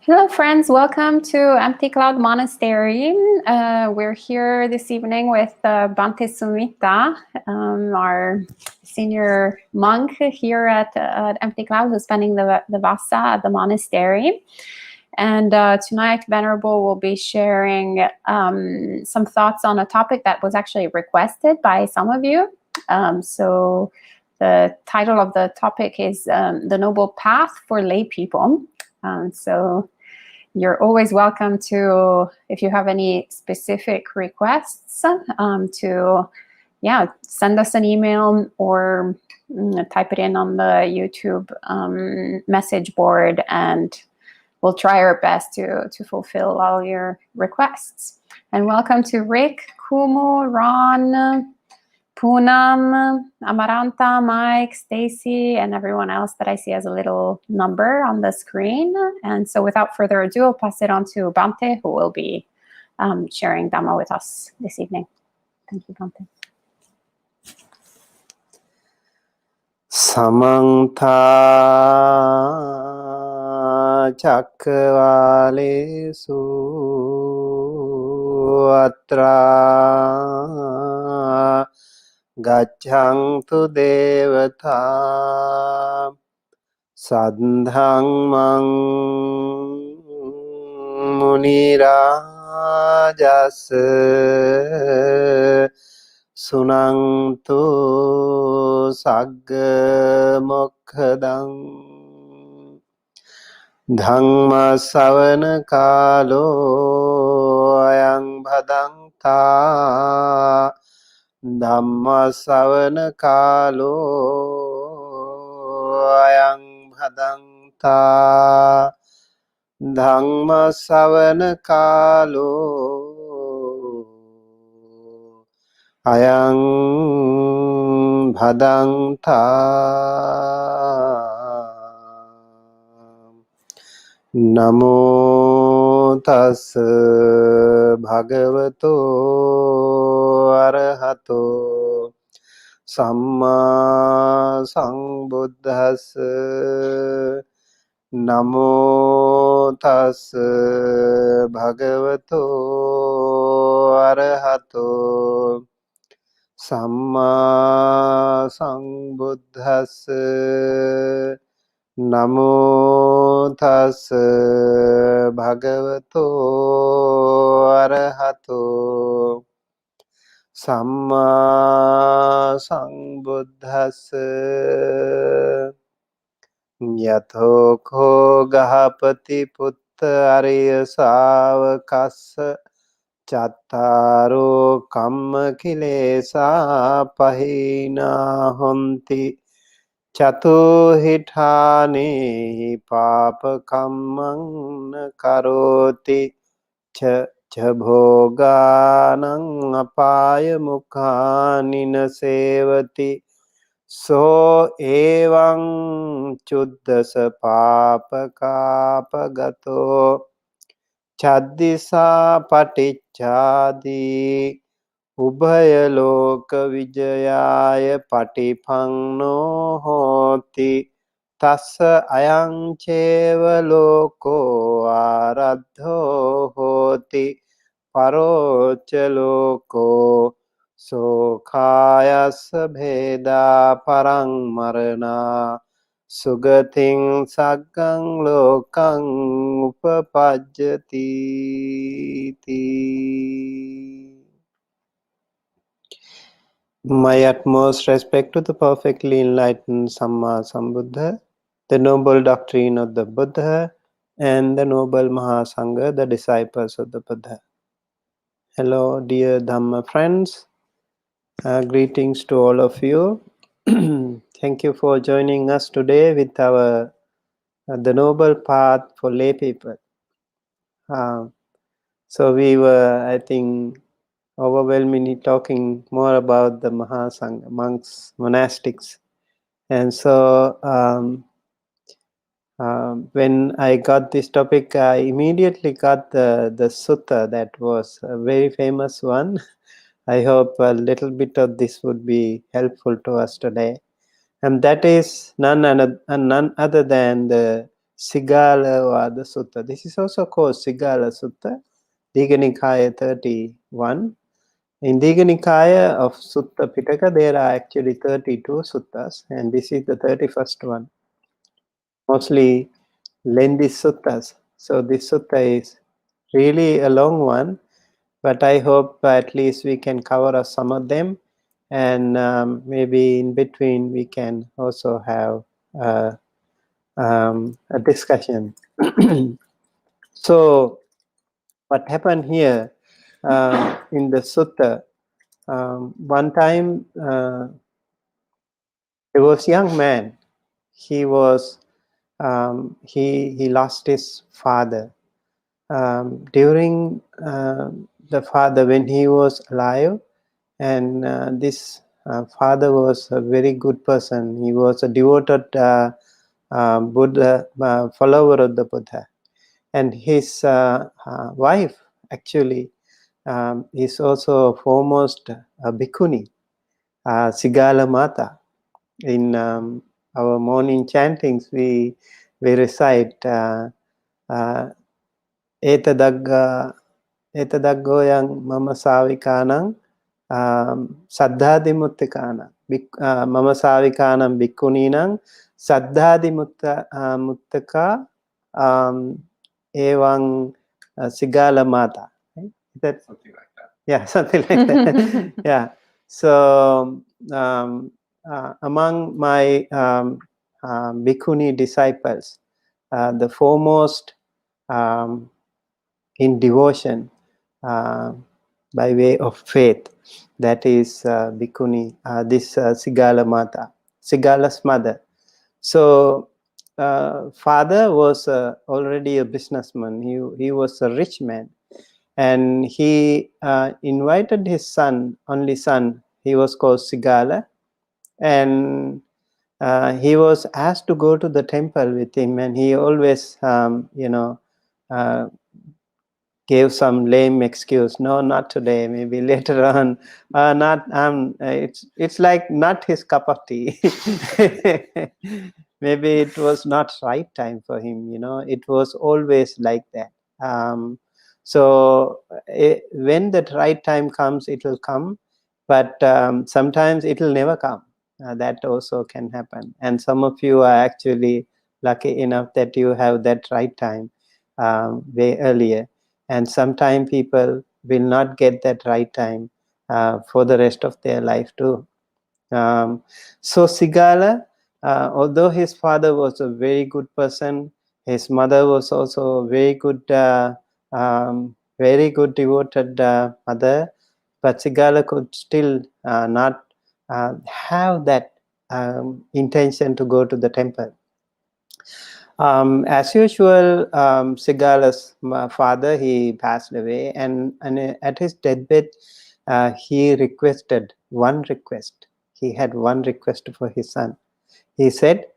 Hello friends, welcome to Empty Cloud Monastery. We're here this evening with Bhante Sumitta, our senior monk here at Empty Cloud, who's spending the Vasa at the monastery. And tonight Venerable will be sharing some thoughts on a topic that was actually requested by some of you. So the title of the topic is The Noble Path for Lay People. So you're always welcome to, if you have any specific requests, to send us an email or type it in on the YouTube message board, and we'll try our best to fulfill all your requests. And welcome to Rick, Kumu, Ron, Poonam, Amaranta, Mike, Stacy, and everyone else that I see as a little number on the screen. And so without further ado, I'll pass it on to Bhante, who will be sharing Dhamma with us this evening. Thank you, Bhante. Samantha Chakravalesu Atra Gachantu Devata Sadhangmang Munirajas Sunantu Sagga Mokkadang Dhamma Savana Kalo Ayang Bhadanta Dhamma Savana Kalo Ayang Bhadanta Dhamma Savana Kalo Ayang Bhadanta. Namo tassa bhagavato arahato samma sambuddhassa. Namo tassa bhagavato arahato Samma Sambuddhassa. Namo tassa bhagavato arahato Samma Sambuddhassa. Yatho gahapati putta ariya savakassa Chattaro kamma kilesa pahina honti Chato hitane papa kammang karoti cha bhoganang apaya mukhani na sevati so evang chuddasa papa kapagato Chaddisa paticchadi ubhaya loka vijayaya patiphanno hoti tassa ayang cheva loko aradho hoti parocha loko sokhayasa bheda parang marana Sugating sagang lokang upapajjati. My utmost respect to the perfectly enlightened Samma Sambuddha, the noble doctrine of the Buddha, and the noble Mahasangha, the disciples of the Buddha. Hello, dear Dhamma friends. Greetings to all of you. Thank you for joining us today with our The Noble Path for Lay People. So we were, I think, overwhelmingly talking more about the Mahasangha, monks, monastics. And so when I got this topic, I immediately got the sutta that was a very famous one. I hope a little bit of this would be helpful to us today. And that is none other than the Sigalavada Sutta. This is also called Sigala Sutta, Digha Nikaya 31. In Digha Nikaya of Sutta Pitaka, there are actually 32 suttas, and this is the 31st one. Mostly lengthy suttas. So this sutta is really a long one, but I hope at least we can cover some of them, and maybe in between we can also have a discussion. So what happened here in the sutta, one time there was a young man. He was he lost his father during the father when he was alive, and this father was a very good person. He was a devoted Buddha follower of the Buddha, and his wife actually is also foremost bhikkhuni, Sigala Mata. In our morning chantings, we recite etadagga etadaggoyang mama savikanang saddhadimuttikana mama savikanang bhikkhuninang saddhadimuttaka evang Sigala Mata. Right? That, something like that. Yeah, something like that. Yeah. So among my bhikkhuni disciples, the foremost in devotion by way of faith, that is bhikkhuni, this Sigala Mata, Sigala's mother. So father was already a businessman. He was a rich man, and he invited his son, only son. He was called Sigala, and he was asked to go to the temple with him, and he always gave some lame excuse. No, not today. Maybe later on. Not. It's like not his cup of tea. Maybe it was not right time for him. It was always like that. So when that right time comes, it will come. But sometimes it will never come. That also can happen. And some of you are actually lucky enough that you have that right time way earlier. And sometimes people will not get that right time for the rest of their life too. So Sigala, although his father was a very good person, his mother was also a very good devoted mother, but Sigala could still not have that intention to go to the temple. As usual, Sigala's father, he passed away, and at his deathbed, he requested one request. He had one request for his son. He said,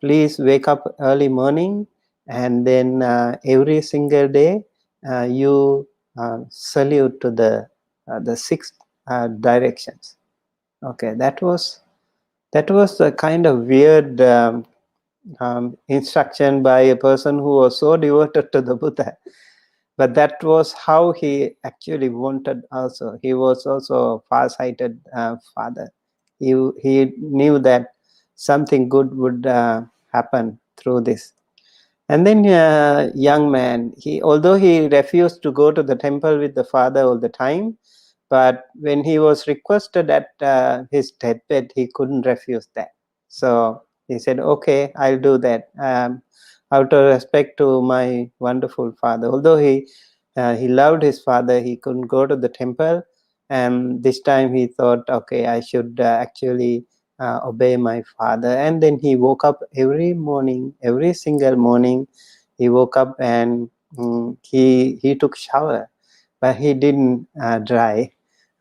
please wake up early morning, and then every single day you salute to the six directions. Okay, that was a kind of weird instruction by a person who was so devoted to the Buddha. But that was how he actually wanted also. He was also a far-sighted father. He knew that something good would happen through this. And then young man, although he refused to go to the temple with the father all the time, but when he was requested at his deathbed, he couldn't refuse that. So he said, okay, I'll do that. Out of respect to my wonderful father. Although he loved his father, he couldn't go to the temple. And this time he thought, okay, I should actually obey my father. And then he woke up every morning, every single morning. He woke up and he took shower, but he didn't dry.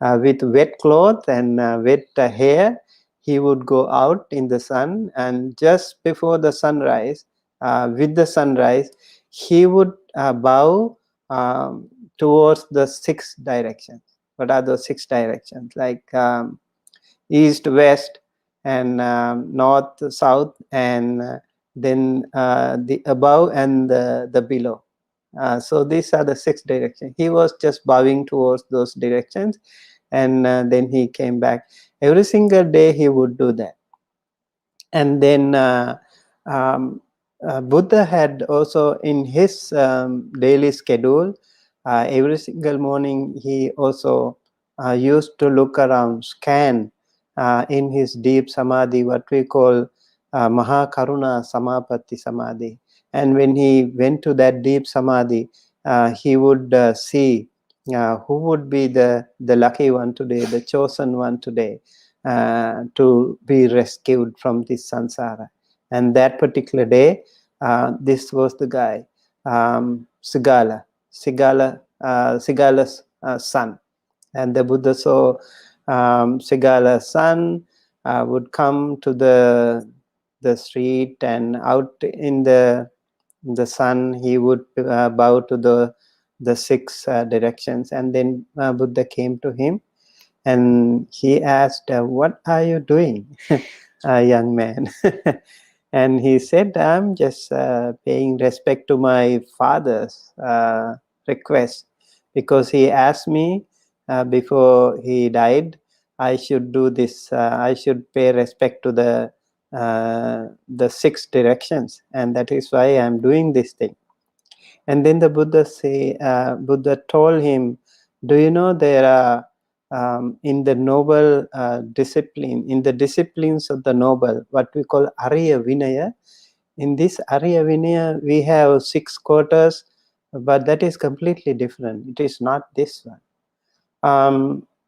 With wet cloth and wet hair, he would go out in the sun, and just before the sunrise, with the sunrise, he would bow towards the six directions. What are those six directions? Like east, west, and north, south, and then the above and the below. So these are the 6 directions. He was just bowing towards those directions, and then he came back. Every single day he would do that. And then Buddha had also in his daily schedule, every single morning he also used to look around, scan in his deep samadhi, what we call Maha Karuna Samapatti Samadhi. And when he went to that deep samadhi, he would see who would be the lucky one today, the chosen one today, to be rescued from this samsara. And that particular day, this was the guy, Sigala's son. And the Buddha saw Sigala's son would come to the street, and out in the sun he would bow to the 6 directions. And then Buddha came to him and he asked, what are you doing, young man? And he said, I'm just paying respect to my father's request, because he asked me before he died, I should do this, I should pay respect to the 6 directions, and that is why I'm doing this thing. And then the Buddha told him, do you know there are in the noble discipline, in the disciplines of the noble, what we call Ariya Vinaya, in this Ariya Vinaya we have 6 quarters, but that is completely different. It is not this one.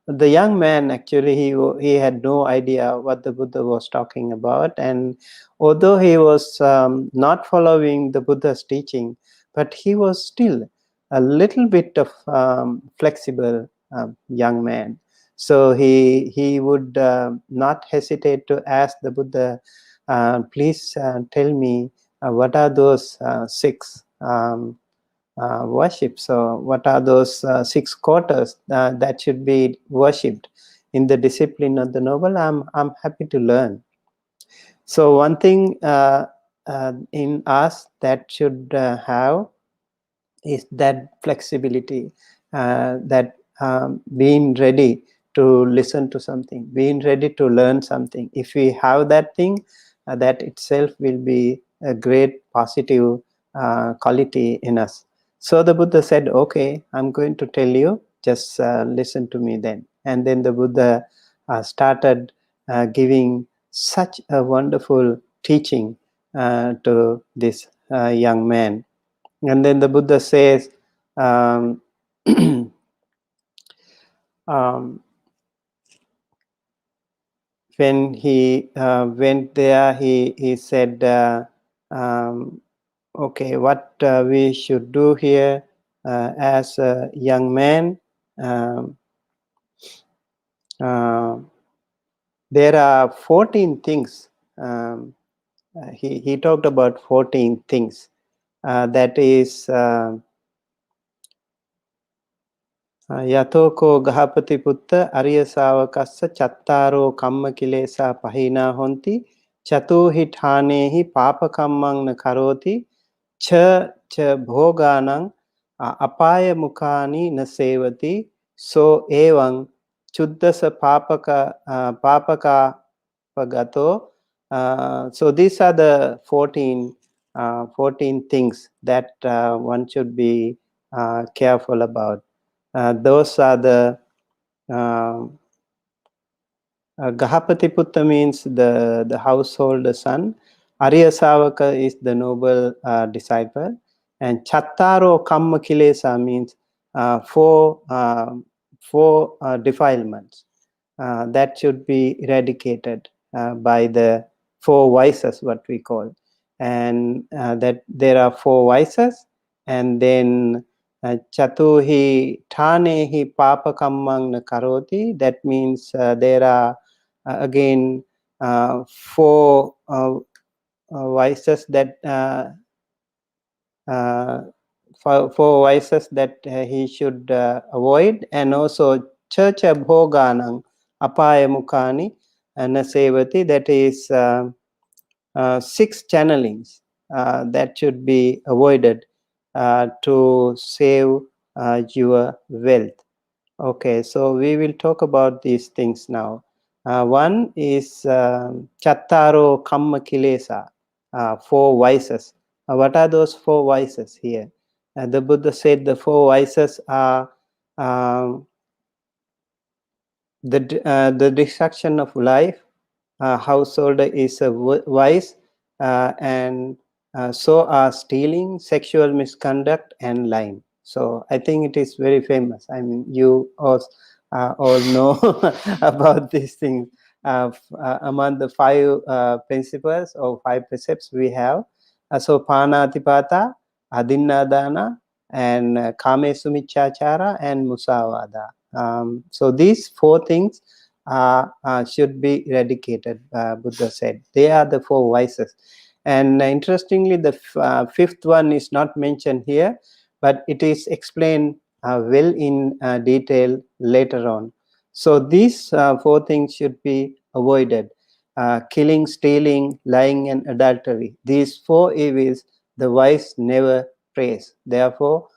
The young man, actually, he had no idea what the Buddha was talking about, and although he was not following the Buddha's teaching, but he was still a little bit of flexible young man. So he would not hesitate to ask the Buddha, please tell me what are those 6 worship. So what are those 6 quarters that should be worshipped in the discipline of the noble? I'm happy to learn. So one thing in us that should have is that flexibility, that being ready to listen to something, being ready to learn something. If we have that thing, that itself will be a great positive quality in us. So the Buddha said, okay, I'm going to tell you, just listen to me then. And then the Buddha started giving such a wonderful teaching to this young man. And then the Buddha says, when he went there, he said, okay, what we should do here as a young man, there are 14 things. He talked about 14 things. That is, යතෝකෝ ගහපති පුත්ත අරිය ශාවකස්ස චත්තාරෝ කම්ම කිලේසා පහිනා හොಂತಿ චතෝහි ඨානේහි පාපකම්මං න කරෝති ච භෝගානං අපාය මුඛානි න සේවති සෝ එවං චුද්දස පාපකාපගතෝ. So these are the 14 things that one should be careful about. Those are the Gahapati Putta means the household son. Ariya Savaka is the noble disciple. And Chattaro Kamma Kilesa means 4 defilements that should be eradicated by the 4 vices, what we call. And that there are 4 vices, and then Chatuhi Thanehi Papakammang na Karoti. That means there are again 4 vices that 4 vices that he should avoid, and also Chacha Bhoganang Apaya Mukhani Nasevati. That is 6 channelings that should be avoided to save your wealth. Okay, so we will talk about these things now. One is Chattaro Kamma Kilesa, 4 vices. What are those 4 vices here? The Buddha said the 4 vices are um, the destruction of life, householder is a vice, and so are stealing, sexual misconduct, and lying. So I think it is very famous. I mean, you all know about these things. Among the 5 principles or 5 precepts we have, so panatipata, adinnadana, and kame sumichachara, and musavada. So these 4 things should be eradicated, Buddha said. They are the 4 vices. And interestingly, the 5th one is not mentioned here, but it is explained well in detail later on. So these 4 things should be avoided. Killing, stealing, lying, and adultery. These 4 evils the wise never praise. Therefore,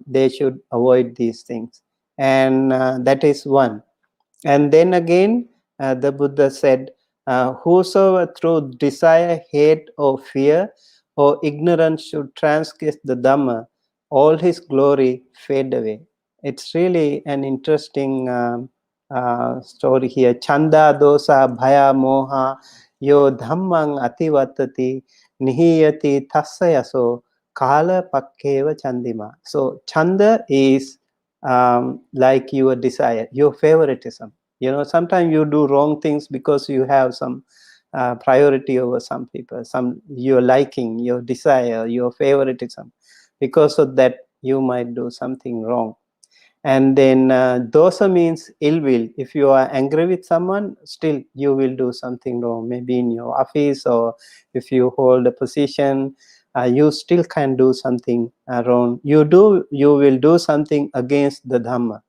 they should avoid these things. And that is one. And then again, the Buddha said, whosoever through desire, hate, or fear, or ignorance should transgress the Dhamma, all his glory fade away. It's really an interesting story here. Chanda, dosa, bhaya, moha, yo dhammang ativatati, nihiyati tassayaso, kala pakkeva chandima. So, chanda is like your desire, your favoritism. You know, sometimes you do wrong things because you have some priority over some people, some your liking, your desire, your favoritism. Because of that, you might do something wrong. And then dosa means ill will. If you are angry with someone, still you will do something wrong, maybe in your office, or if you hold a position, you still can do something wrong. You will do something against the Dhamma.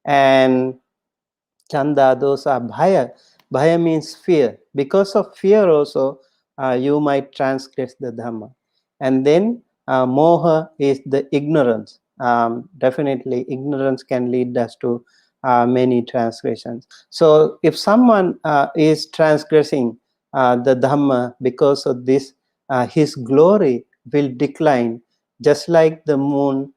And chanda, dosa, bhaya. Bhaya means fear. Because of fear also, you might transgress the Dhamma. And then moha is the ignorance. Definitely, ignorance can lead us to many transgressions. So, if someone is transgressing the Dhamma because of this, his glory will decline, just like the moon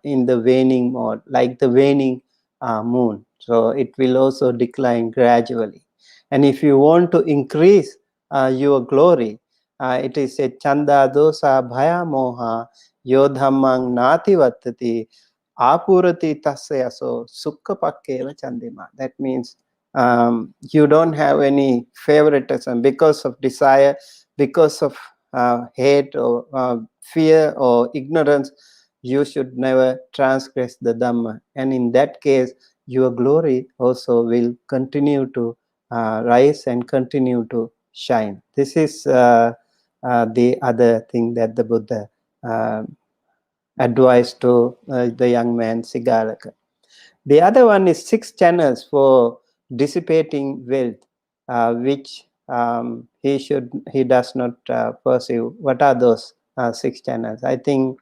in the waning mode, like the waning moon. So it will also decline gradually. And if you want to increase your glory, it is a chanda, dosa, bhaya, moha, yodhammang nati vattati, apurati tasyaso, sukha pakkeva chandima. That means you don't have any favoritism because of desire, because of hate or fear or ignorance. You should never transgress the Dhamma. And in that case, your glory also will continue to rise and continue to shine. This is the other thing that the Buddha advised to the young man Sigalaka. The other one is 6 channels for dissipating wealth, which he does not pursue. What are those 6 channels? I think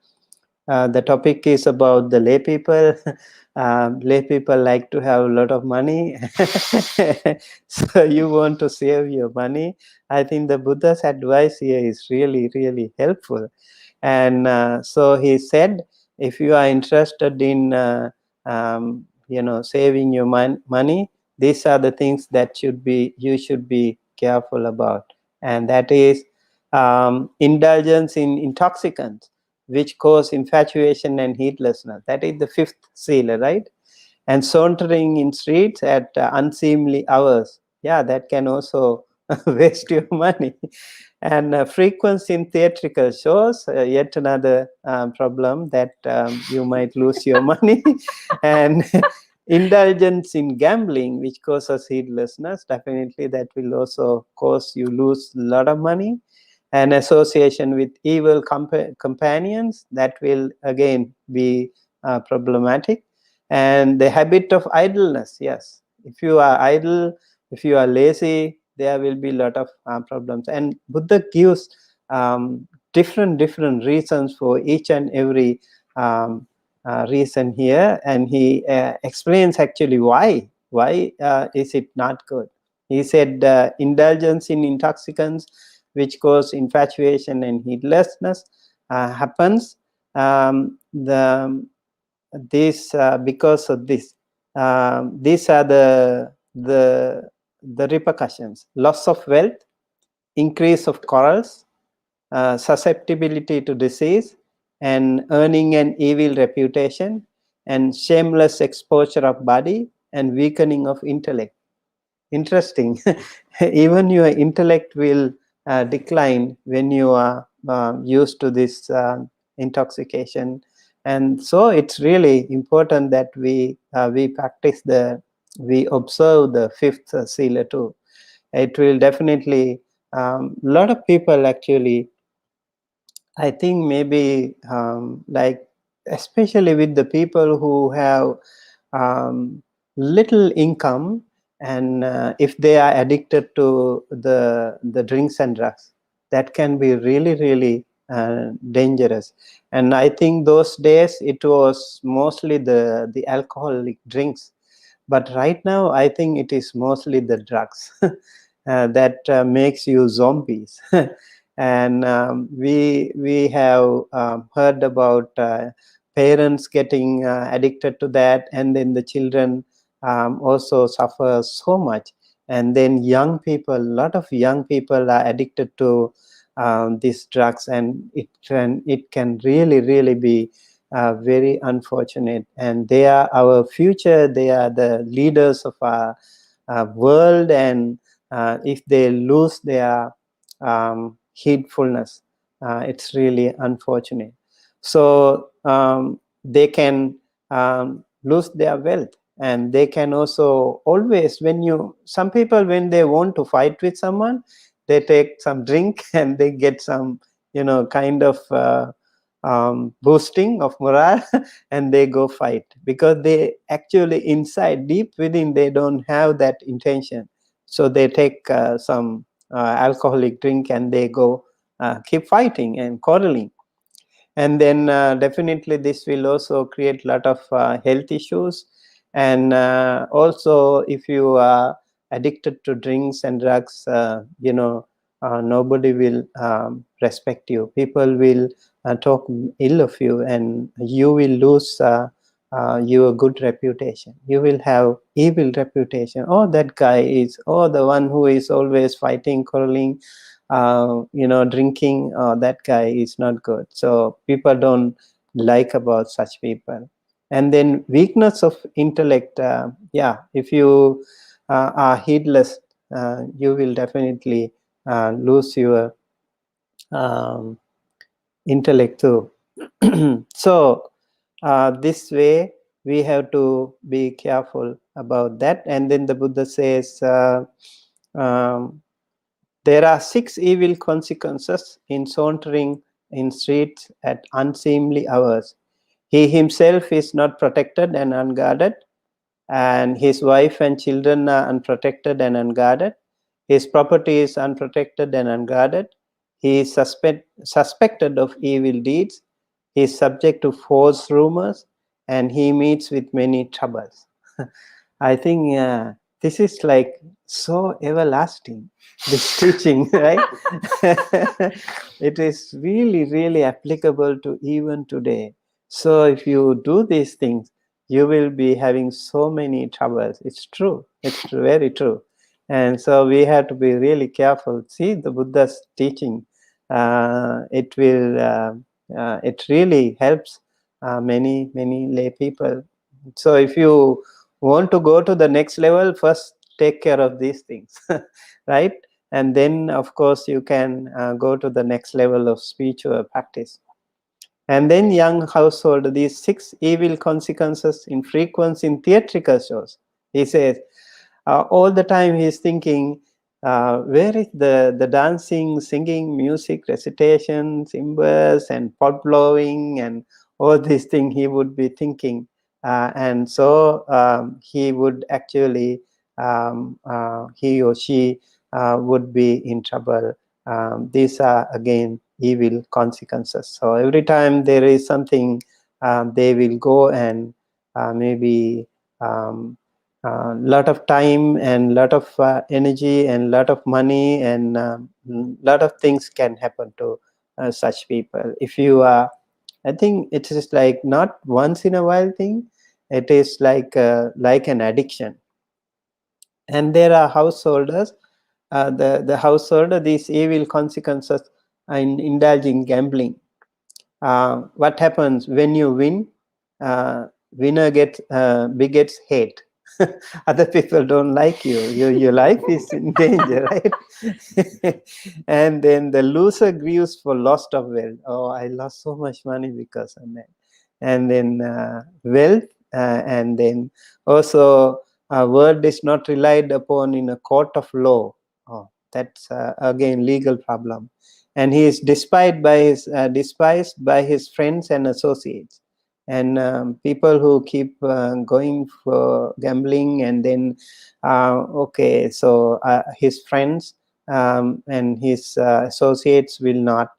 the topic is about the lay people. Lay people like to have a lot of money. So you want to save your money. I think the Buddha's advice here is really, really helpful. And so he said, if you are interested in saving your money, these are the things that you should be careful about. And that is indulgence in intoxicants, which cause infatuation and heedlessness. That is the 5th sila, right? And sauntering in streets at unseemly hours. Yeah, that can also waste your money. And frequency in theatrical shows, yet another problem that you might lose your money. And indulgence in gambling, which causes heedlessness, definitely that will also cause you lose a lot of money. And association with evil companions, that will again be problematic. And the habit of idleness, yes. If you are idle, if you are lazy, there will be a lot of problems. And Buddha gives different reasons for each and every reason here, and he explains actually why is it not good. He said indulgence in intoxicants which cause infatuation and heedlessness happens because of this. These are the repercussions: loss of wealth, increase of quarrels, susceptibility to disease, and earning an evil reputation, and shameless exposure of body, and weakening of intellect. Interesting. Even your intellect will decline when you are used to this intoxication. And so it's really important that we practice we observe the fifth sila too. It will definitely, lot of people actually, I think maybe like, especially with the people who have little income, and if they are addicted to the drinks and drugs, that can be really dangerous. And I think those days it was mostly the alcoholic drinks, but right now I think it is mostly the drugs that makes you zombies. And we have heard about parents getting addicted to that, and then the children also suffer so much. And then young people, a lot of young people are addicted to these drugs, and it can really be very unfortunate. And they are our future, they are the leaders of our world, and if they lose their heedfulness, it's really unfortunate. So they can lose their wealth, and they can also always, some people, when they want to fight with someone, they take some drink and they get some kind of boosting of morale and they go fight, because they actually inside, deep within, they don't have that intention. So they take some alcoholic drink and they go keep fighting and quarreling. And then definitely this will also create a lot of health issues. And also, if you are addicted to drinks and drugs, nobody will respect you. People will talk ill of you, and you will lose your good reputation. You will have evil reputation. Oh, that guy is, the one who is always fighting, quarreling, drinking. That guy is not good. So people don't like about such people. And then weakness of intellect. If you are heedless, you will definitely lose your intellect too. So this way we have to be careful about that. And then the Buddha says there are 6 evil consequences in sauntering in streets at unseemly hours. He himself is not protected and unguarded, and his wife and children are unprotected and unguarded. His property is unprotected and unguarded. He is suspected of evil deeds. He is subject to false rumors, and he meets with many troubles. I think this is like so everlasting, this teaching, right? It is really applicable to even today. So if you do these things, you will be having so many troubles. It's true. It's very true. And so we have to be really careful. See the Buddha's teaching. It really helps many lay people. So if you want to go to the next level, first take care of these things, right? And then of course you can go to the next level of spiritual practice. And then young household, these 6 evil consequences in frequency in theatrical shows. He says all the time he's thinking, where is the dancing, singing, music, recitation, cymbals, and pot blowing, and all these things he would be thinking. And so he would actually, he or she would be in trouble. These are again evil consequences. So every time there is something, they will go and maybe lot of time and lot of energy and lot of money and lot of things can happen to such people. If you are, I think it is like not once in a while thing. It is like an addiction. And there are householders, the householder, these evil consequences in indulging gambling. What happens when you win? Winner begets hate. Other people don't like you. Your life is in danger, right? And then the loser grieves for loss of wealth. Oh, I lost so much money because of that. And then wealth, and then also word is not relied upon in a court of law. Oh, that's again legal problem. And he is despised by his friends and associates. And people who keep going for gambling, and then okay, so his friends and his associates will not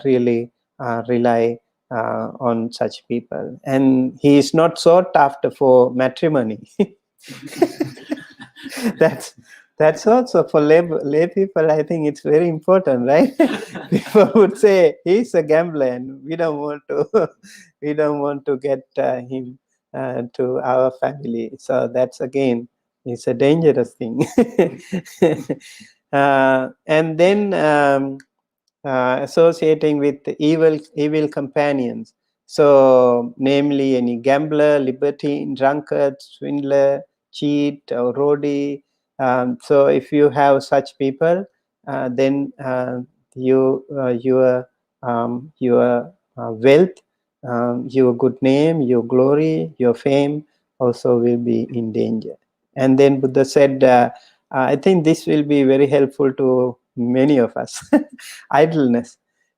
really rely on such people, and he is not sought after for matrimony. That's also for lay people. I think it's very important, right? People would say he's a gambler, and we don't want to get him to our family. So that's again, it's a dangerous thing. And then associating with evil companions. So, namely, any gambler, libertine, drunkard, swindler, cheat, or roadie. So, if you have such people, then your wealth, your good name, your glory, your fame also will be in danger. And then Buddha said, I think this will be very helpful to many of us. Idleness.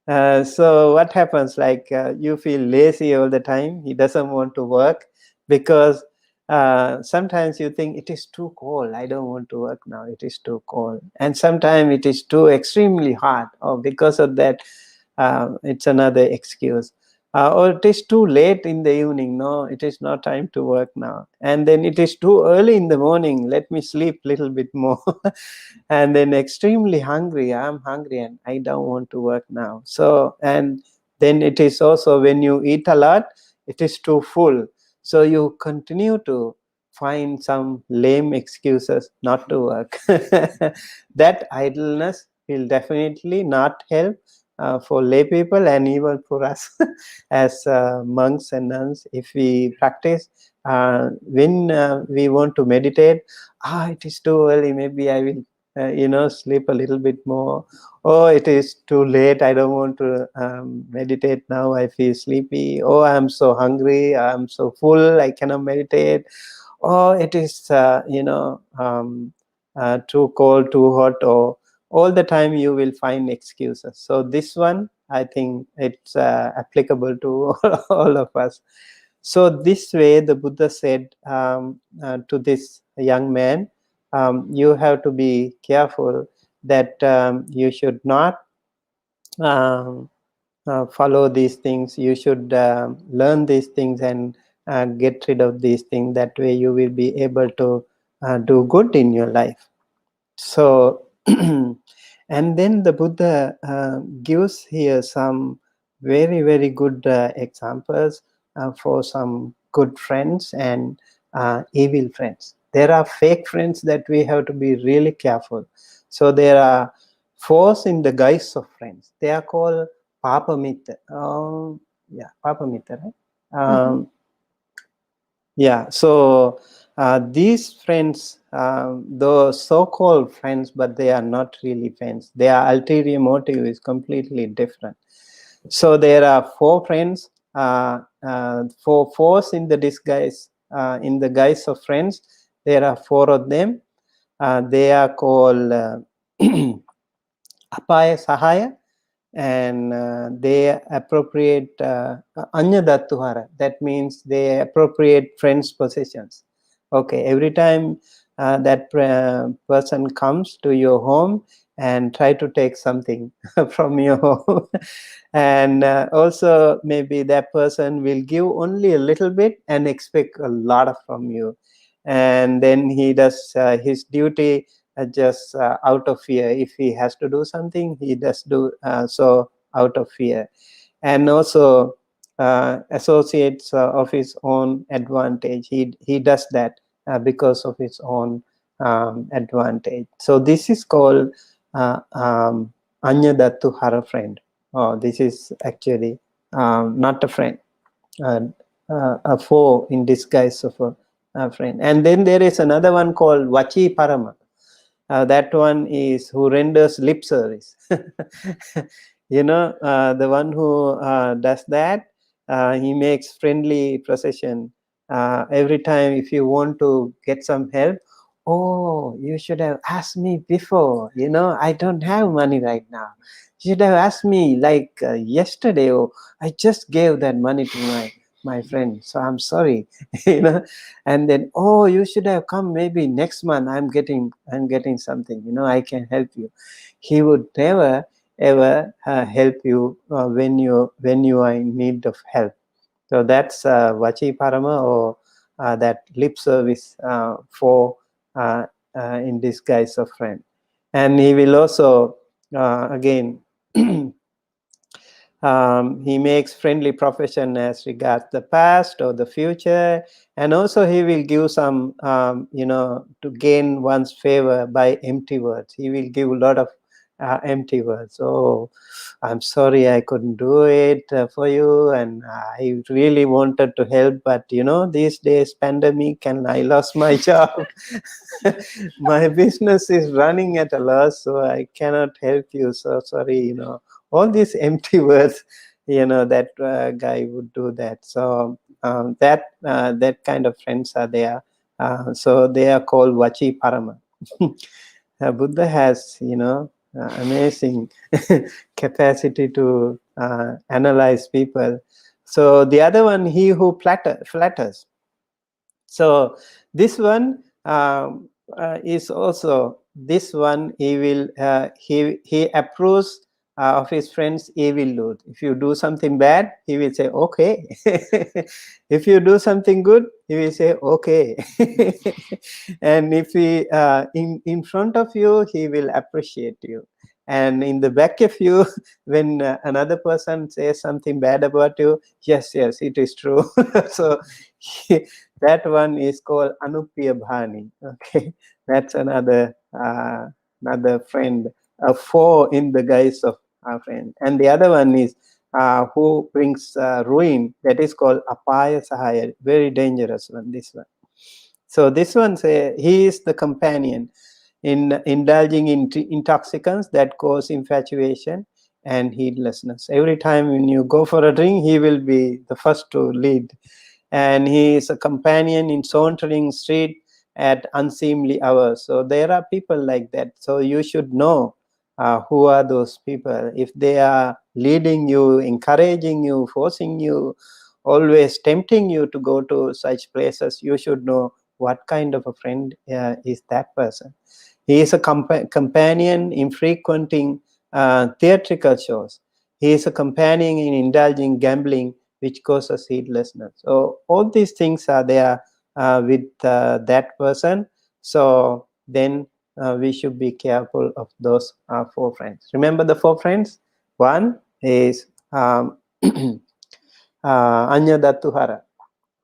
So what happens, like you feel lazy all the time. He doesn't want to work because sometimes you think it is too cold. I don't want to work now. It is too cold. And sometimes it is too extremely hot. Or because of that, it's another excuse. Or it is too late in the evening. No, it is not time to work now. And then it is too early in the morning. Let me sleep a little bit more. And then extremely hungry. I'm hungry and I don't want to work now. So, and then it is also when you eat a lot, it is too full. So you continue to find some lame excuses not to work. That idleness will definitely not help for lay people and even for us as monks and nuns. If we practice when we want to meditate, it is too early, maybe I will sleep a little bit more. Oh, it is too late, I don't want to meditate now, I feel sleepy. Oh, I'm so hungry, I'm so full, I cannot meditate. Oh, it is too cold, too hot. Or all the time you will find excuses. So this one, I think it's applicable to all of us. So this way the Buddha said to this young man, you have to be careful that you should not follow these things. You should learn these things and get rid of these things. That way you will be able to do good in your life. So, and then the Buddha gives here some very, very good examples for some good friends and evil friends. There are fake friends that we have to be really careful. So there are foes in the guise of friends. They are called Papamita. Papamita, right? Yeah, so these friends, those so-called friends, but they are not really friends. Their ulterior motive is completely different. So there are four friends, four foes in the disguise, in the guise of friends. There are four of them. They are called Apaya Sahaya, and they appropriate anya dattuhara. That means they appropriate friends' possessions. Okay, every time that person comes to your home and try to take something from your home. And also maybe that person will give only a little bit and expect a lot of from you, and then he does his duty just out of fear. If he has to do something, he does do so out of fear. And also associates of his own advantage, he does that because of his own advantage. So this is called Anyadattu Hara friend. Oh, this is actually not a friend, a foe in disguise of a friend. And then there is another one called Vachi Parama. That one is who renders lip service. The one who does that, he makes friendly procession every time. If you want to get some help, oh, you should have asked me before. I don't have money right now. You should have asked me like yesterday. Oh, I just gave that money to my friend, so I'm sorry. And then, oh, you should have come maybe next month. I'm getting something. I can help you. He would never ever help you when you are in need of help. So that's Vachi Parama, or that lip service for in disguise of friend. And he will also again he makes friendly profession as regards the past or the future, and also he will give some to gain one's favor by empty words. He will give a lot of empty words. Oh, I'm sorry I couldn't do it for you, and I really wanted to help, but these days pandemic and I lost my job. My business is running at a loss, so I cannot help you, so sorry. All these empty words, that guy would do that. So that kind of friends are there. So they are called Vachi Parama. Buddha has amazing capacity to analyze people. So the other one, he who flatters. So this one is also, this one he will he approves of his friend's evil deed. If you do something bad, he will say okay. If you do something good, he will say okay. And if he in front of you, he will appreciate you, and in the back of you, when another person says something bad about you, yes, it is true. So that one is called Anupriya Bhani. Okay, that's another friend, a foe in the guise of a friend. And the other one is who brings ruin. That is called Apaya Sahaya. Very dangerous one. This one. So this one he is the companion in indulging in intoxicants that cause infatuation and heedlessness. Every time when you go for a drink, he will be the first to lead. And he is a companion in sauntering street at unseemly hours. So there are people like that. So you should know who are those people. If they are leading you, encouraging you, forcing you, always tempting you to go to such places, you should know what kind of a friend is that person. He is a companion in frequenting theatrical shows. He is a companion in indulging gambling, which causes heedlessness. So all these things are there with that person. So then we should be careful of those 4 friends. Remember the 4 friends? One is Anyadattu Hara.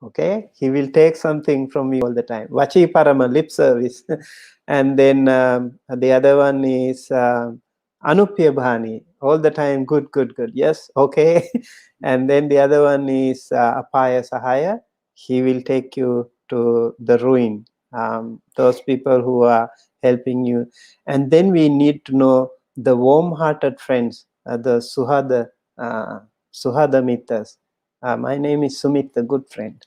Okay, he will take something from you all the time. Vachi Parama, lip service. And then the other one is Anupya Bhani, all the time, good. Yes, okay. And then the other one is Apaya Sahaya. He will take you to the ruin. Those people who are helping you. And then we need to know the warm-hearted friends, the Suhada Mittas. My name is Sumit, the good friend.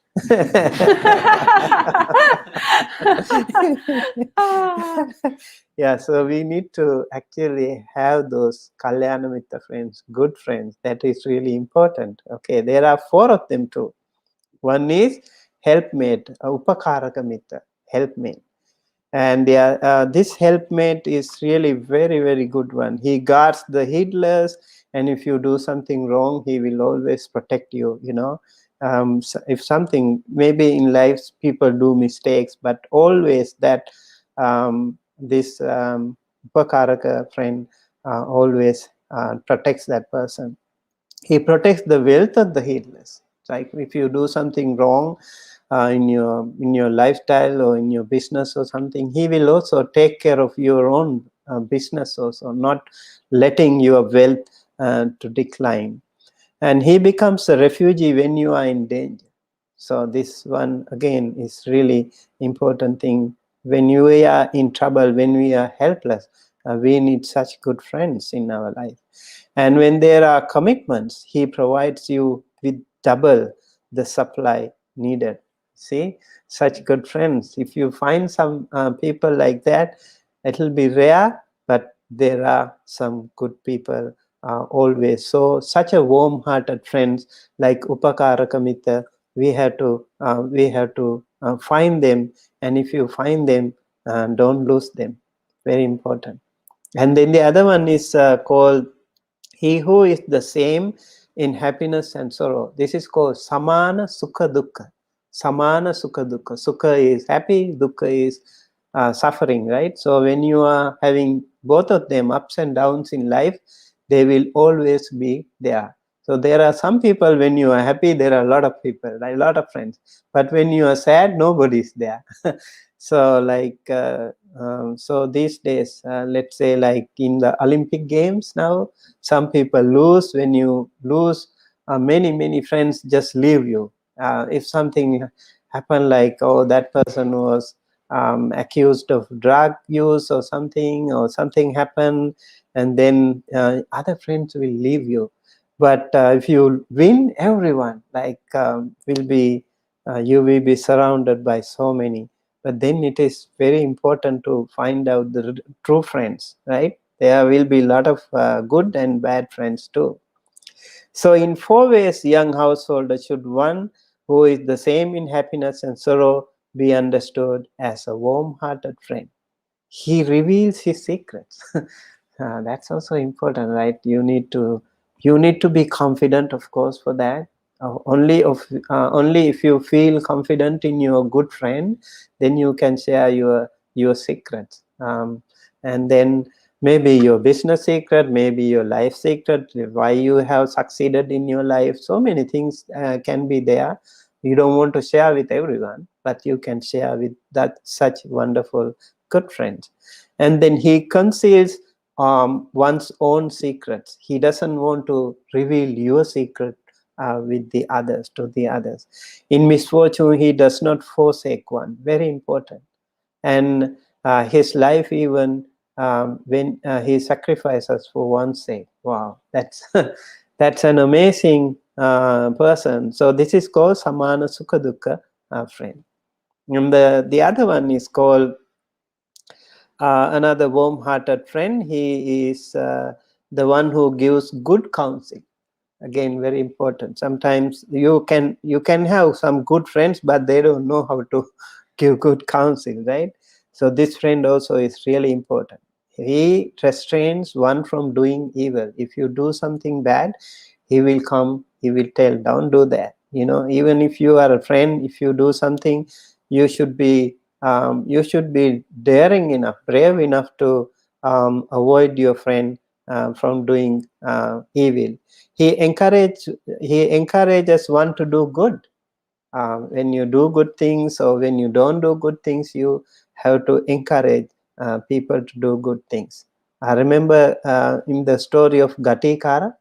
Yeah, so we need to actually have those Kalyana Mitta friends, good friends. That is really important. Okay, there are 4 of them too. One is helpmate, Upakaraka Mitta, helpmate. And this helpmate is really very, very good one. He guards the heedless, and if you do something wrong, he will always protect you. So if something, maybe in life people do mistakes, but always that this upakaraka friend always protects that person. He protects the wealth of the heedless. Like if you do something wrong in your lifestyle or in your business or something, he will also take care of your own business also, not letting your wealth to decline. And he becomes a refugee when you are in danger. So this one again is really important thing. When you are in trouble, when we are helpless, we need such good friends in our life. And when there are commitments, he provides you with double the supply needed. See, such good friends. If you find some people like that, it will be rare, but there are some good people always. So such a warm-hearted friends like Upakaraka Mitra, we have to find them, and if you find them, don't lose them. Very important. And then the other one is called he who is the same in happiness and sorrow. This is called samana sukha dukkha. Samana sukha dukkha. Sukha is happy, dukkha is suffering, right? So when you are having both of them, ups and downs in life, they will always be there. So there are some people, when you are happy, there are a lot of people, a lot of friends. But when you are sad, nobody is there. So like so these days, let's say like in the Olympic Games now, some people lose. When you lose, many friends just leave you. If something happened, like, oh, that person was accused of drug use or something happened, and then other friends will leave you. But if you win, everyone will be you will be surrounded by so many. But then it is very important to find out the true friends, right? There will be a lot of good and bad friends too. So in 4 ways, young householder should: one, who is the same in happiness and sorrow, be understood as a warm-hearted friend. He reveals his secrets. That's also important, right? You need to be confident, of course, for that. Only if you feel confident in your good friend, then you can share your secrets. And then maybe your business secret, maybe your life secret, why you have succeeded in your life. So many things can be there. You don't want to share with everyone, but you can share with that such wonderful good friends. And then he conceals one's own secrets. He doesn't want to reveal your secret with the others, to the others. In misfortune, he does not forsake one. Very important. And his life, even when he sacrifices for one's sake. Wow, that's that's an amazing person. So this is called samana sukha dukkha friend. And the other one is called another warm-hearted friend. He is the one who gives good counsel. Again, very important. Sometimes you can have some good friends, but they don't know how to give good counsel, right? So this friend also is really important. He restrains one from doing evil. If you do something bad, he will come, he will tell, don't do that. Even if you are a friend, if you do something, you should be daring enough, brave enough to avoid your friend from doing evil. He encourages one to do good. When you do good things or when you don't do good things, you have to encourage people to do good things. I remember in the story of Gatikara.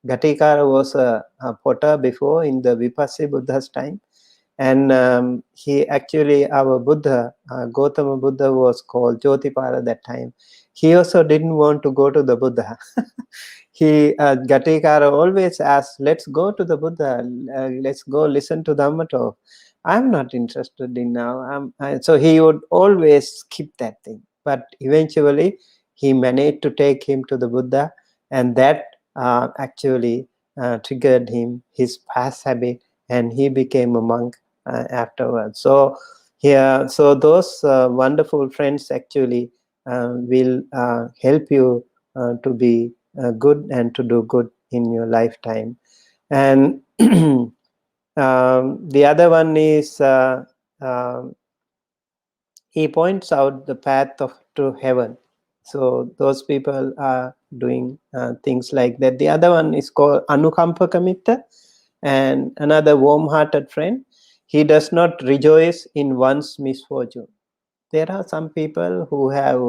Gatikara was a potter before in the Vipassana Buddha's time. And he actually, our Buddha, Gautama Buddha, was called Jyotipara that time. He also didn't want to go to the Buddha. Gatikara always asked, let's go to the Buddha, let's go listen to Dhamma talk. I'm not interested in now. So he would always skip that thing. But eventually, he managed to take him to the Buddha, and that actually triggered him, his past habit, and he became a monk afterwards. So Yeah, so those wonderful friends actually will help you to be good and to do good in your lifetime. And the other one is he points out the path to heaven. So those people are doing things like that. The other one is called Anukampakamitta, and another warm-hearted friend. He does not rejoice in one's misfortune. There are some people who have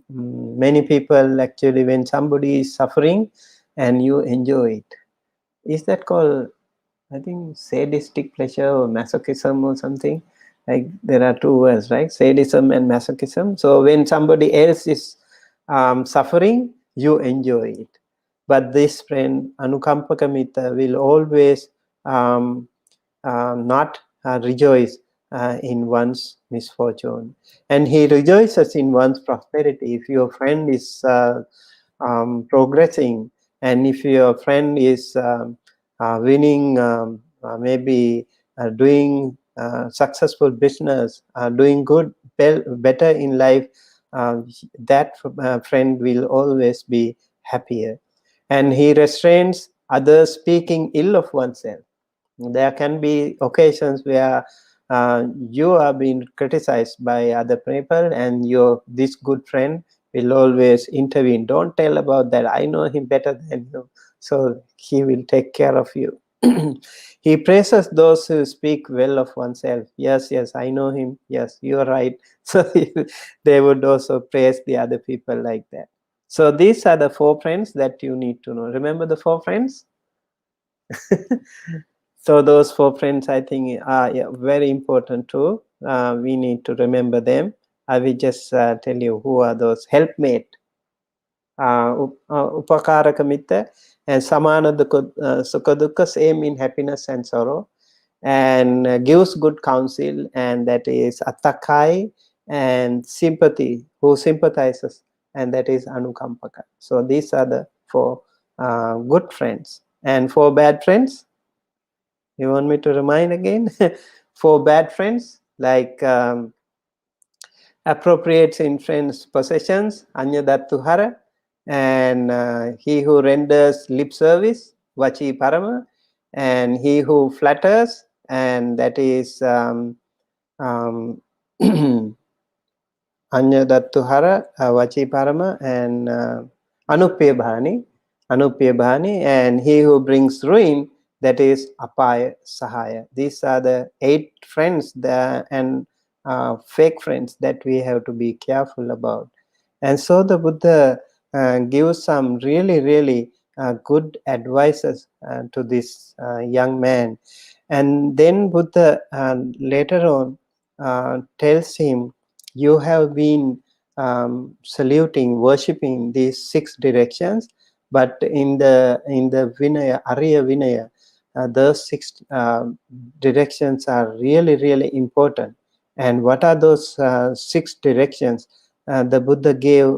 many people actually, when somebody is suffering and you enjoy it, is that called, I think, sadistic pleasure or masochism or something? Like there are two words, right? Sadism and masochism. So when somebody else is suffering, you enjoy it. But this friend Anukampakamita will always not rejoice in one's misfortune, and he rejoices in one's prosperity. If your friend is progressing, and if your friend is winning, maybe doing successful business, doing good, better in life, that friend will always be happier. And he restrains others speaking ill of oneself. There can be occasions where you are being criticized by other people, and this good friend will always intervene. Don't tell about that. I know him better than you. So he will take care of you. He praises those who speak well of oneself. Yes, yes, I know him. Yes, you are right. So they would also praise the other people like that. So these are the 4 friends that you need to know. Remember the 4 friends? So those 4 friends, I think, are very important too. We need to remember them. I will just tell you who are those. Helpmate, Upakaraka Mitta, and Samana Sukha Dukkha, same in happiness and sorrow, and gives good counsel, and that is Attakai, and sympathy, who sympathizes, and that is Anukampaka. So these are the 4 good friends. And 4 bad friends, you want me to remind again? 4 bad friends, like appropriates in friends' possessions, Anyadattuhara, and he who renders lip service, Vachi Parama, and he who flatters, and that is um, Anyadattuhara, Vachi Parama, and Anupyabhani, and he who brings ruin, that is Apaya Sahaya. These are the 8 friends and fake friends that we have to be careful about. And so the Buddha gives some really, really good advices to this young man. And then Buddha later on tells him, you have been saluting, worshipping these 6 directions, but in the Vinaya, Arya Vinaya, those 6 directions are really, really important. And what are those 6 directions? The Buddha gave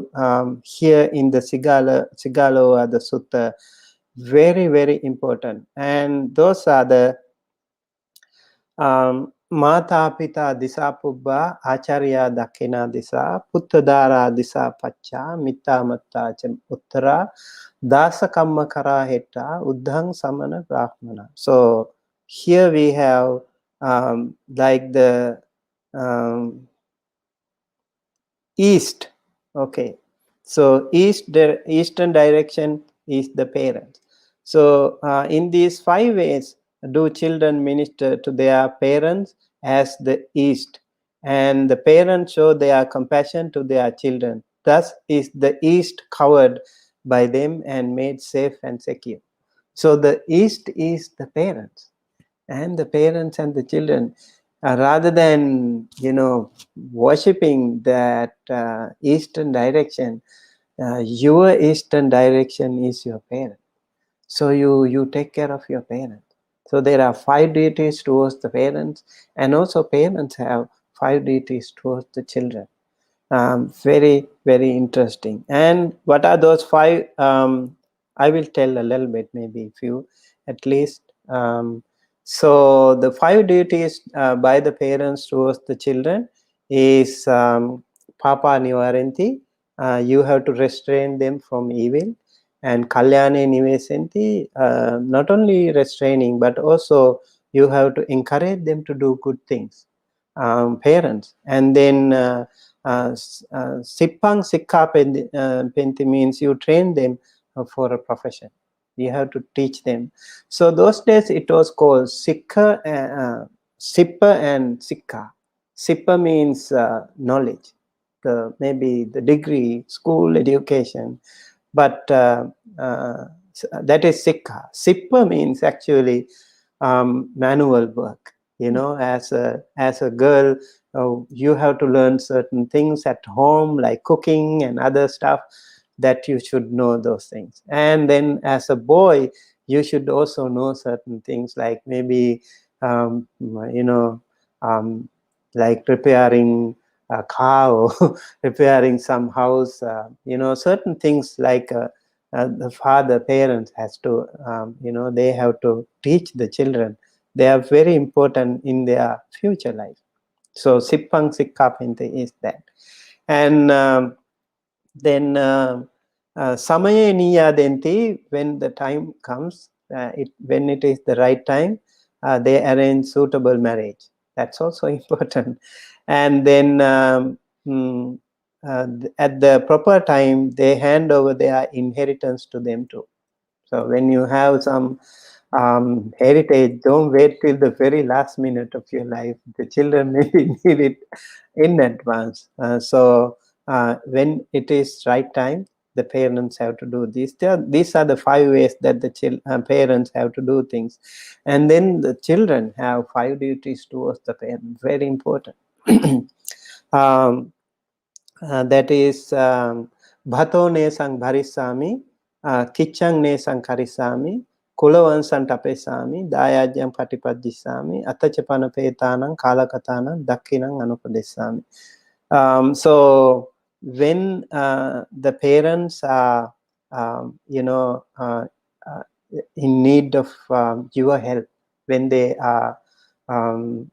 here in the Sigalo, the Sutta, very, very important. And those are the Mata Pita Disa Pubba, Acharya Dakina Disa, Puttadara Disa Pacha, Mitta Matta Uttara, Dasa Kammakara Heta, Uddhang Samana Brahmana. So here we have like the east. Okay, so eastern direction is the parents. So in these 5 ways do children minister to their parents as the east, and the parents show their compassion to their children. Thus is the east covered by them and made safe and secure. So the east is the parents, and the parents and the children, rather than worshipping that eastern direction, your eastern direction is your parent. So you take care of your parents. So there are 5 deities towards the parents, and also parents have 5 deities towards the children. Very, very interesting. And what are those 5? I will tell a little bit, maybe few at least. So the 5 duties by the parents towards the children is Papa Nivaranti, you have to restrain them from evil, and Kalyane Nivesanti, not only restraining but also you have to encourage them to do good things, parents. And then Sippang Sikha Penti means you train them for a profession. You have to teach them. So those days it was called Sikha, Sippa and Sikha. Sippa means knowledge, maybe the degree, school education, but that is Sikha. Sippa means actually manual work. You know, as a girl, you have to learn certain things at home, like cooking and other stuff, that you should know those things. And then as a boy, you should also know certain things, like maybe like repairing a car or repairing some house, certain things like the parents has to, they have to teach the children. They are very important in their future life. So Sippang Sikha Pente is that. And then Samaye Niya Denti, when the time comes, when it is the right time, they arrange suitable marriage. That's also important. And then at the proper time, they hand over their inheritance to them too. So when you have some heritage, don't wait till the very last minute of your life. The children maybe need it in advance. So when it is right time, the parents have to do this. These are the 5 ways that the parents have to do things. And then the children have 5 duties towards the parents. Very important. That is Bhato ne sang bharisami, Kichang ne sang karisami, Kulavansan tapesami, Dayajam patipadjisami, Atachapana petanang, Kalakatanang, Dakkinang anupadesami. So when the parents are, in need of your help, when they are,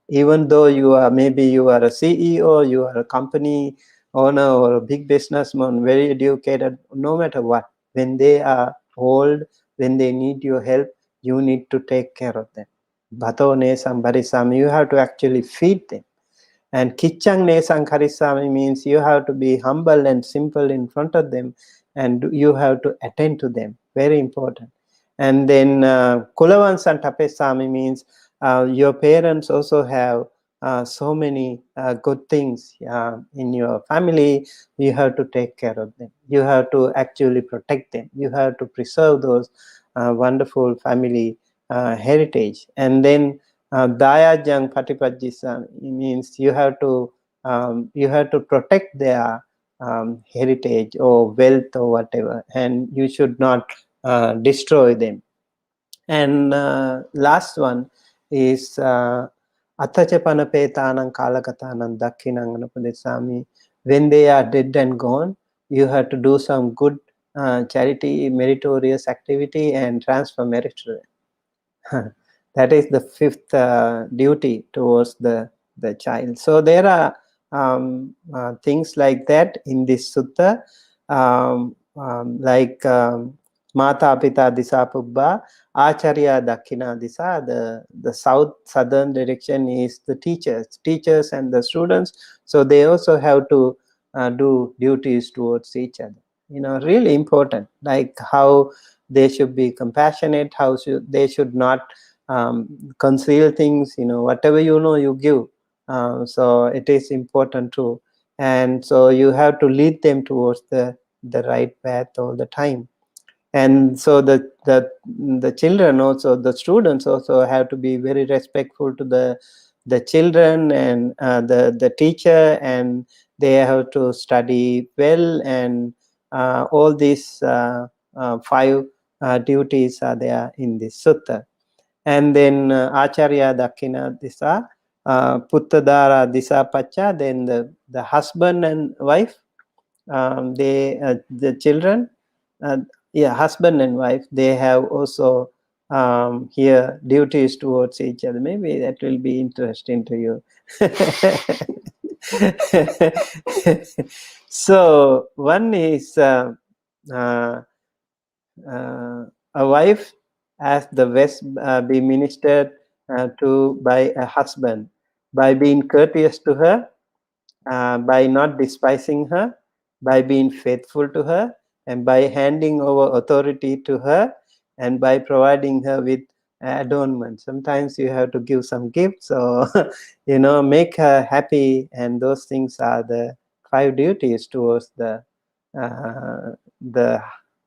even though you are a CEO, you are a company owner or a big businessman, very educated, no matter what, when they are old, when they need your help, you need to take care of them. Bhato ne sambarisam, you have to actually feed them. And Kichang ne sankarisami means you have to be humble and simple in front of them, and you have to attend to them. Very important. And then Kulavan Santapesami means your parents also have so many good things in your family. You have to take care of them. You have to actually protect them. You have to preserve those wonderful family heritage. And then Dayajang Patipajisa means you have to protect their heritage or wealth or whatever, and you should not destroy them. And last one is Attachapana Petanang Kalakatanang Dakkinang Anupadesami. When they are dead and gone, you have to do some good charity, meritorious activity and transfer merit to them. That is the 5th duty towards the child. So there are things like that in this sutta, like Mata Pita Disa Pubba, Acharya Dakkina Disa. The southern direction is the teachers and the students. So they also have to do duties towards each other. Really important, like how they should be compassionate, how they should not conceal things. Whatever you give. So it is important too. And so you have to lead them towards the right path all the time. And so the children also, the students also have to be very respectful to the children and the teacher, and they have to study well, and all these 5 duties are there in this sutta. And then Acharya Dakkina Disa, Puttadara Disa Pacha, then the husband and wife, the children, husband and wife, they have also here duties towards each other. Maybe that will be interesting to you. So one is a wife as the West be ministered to by a husband by being courteous to her, by not despising her, by being faithful to her, and by handing over authority to her, and by providing her with adornment. Sometimes you have to give some gifts or make her happy, and those things are the 5 duties towards the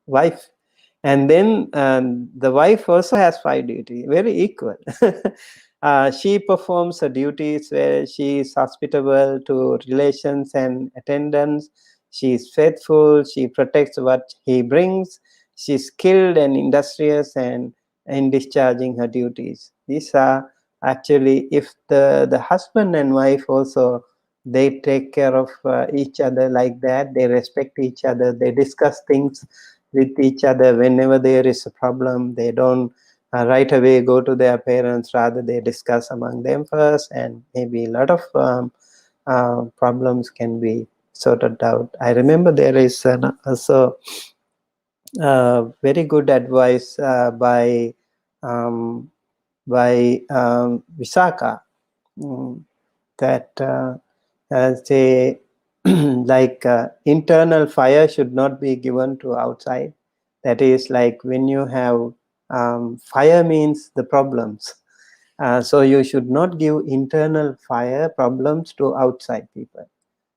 wife. And then the wife also has 5 duties, very equal. She performs her duties where she is hospitable to relations and attendants. She is faithful. She protects what he brings. She is skilled and industrious and in discharging her duties. These are actually, if the husband and wife also, they take care of each other like that, they respect each other, they discuss things with each other whenever there is a problem. They don't right away go to their parents, rather they discuss among them first, and maybe a lot of problems can be sorted out. I remember there is also very good advice by Visakha, that say like internal fire should not be given to outside. That is, like when you have fire means the problems. So you should not give internal fire problems to outside people.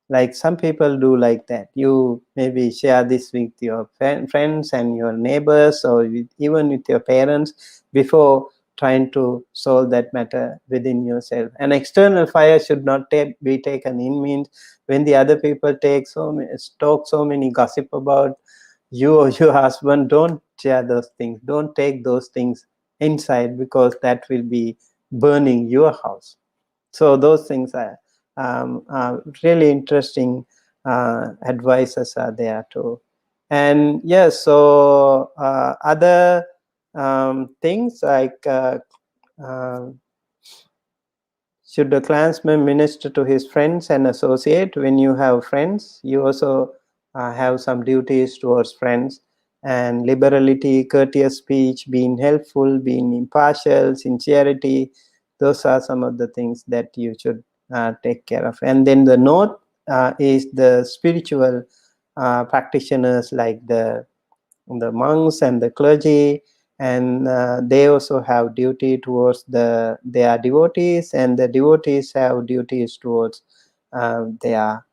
Like some people do like that. You maybe share this with your friends and your neighbors, or even with your parents, before trying to solve that matter within yourself. An external fire should not be taken in, means when the other people talk so many gossip about you or your husband, don't share those things. Don't take those things inside, because that will be burning your house. So those things are really interesting advices are there too. And yes, so other things like should the clansman minister to his friends and associate? When you have friends, you also have some duties towards friends. And liberality, courteous speech, being helpful, being impartial, sincerity, those are some of the things that you should take care of. And then the north is the spiritual practitioners, like the monks and the clergy, and they also have duty towards their devotees, and the devotees have duties towards their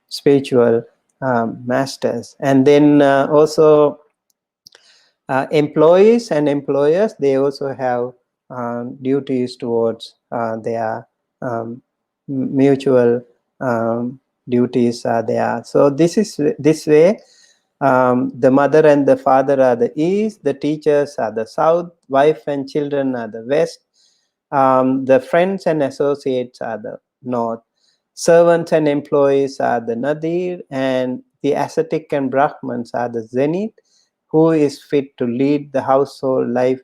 spiritual masters. And then also employees and employers, they also have duties towards their mutual duties are there. So this way the mother and the father are the east, the teachers are the south, wife and children are the west, the friends and associates are the north, servants and employees are the nadir, and the ascetic and brahmans are the zenith. Who is fit to lead the household life?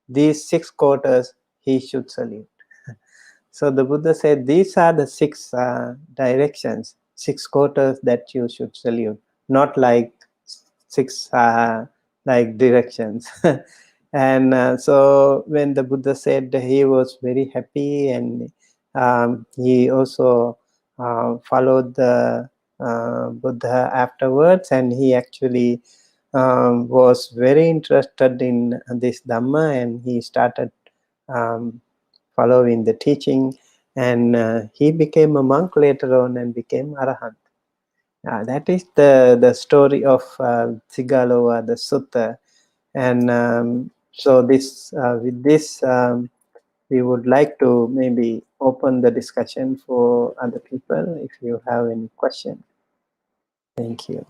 These 6 quarters he should salute. So the Buddha said these are the 6 directions, 6 quarters that you should salute, not like 6 like directions. And so when the Buddha said, he was very happy, and he also followed the Buddha afterwards, and he actually was very interested in this Dhamma, and he started following the teaching, and he became a monk later on and became Arahant. That is the story of Sigalova, the Sutta. And so this with this we would like to maybe open the discussion for other people if you have any question. Thank you.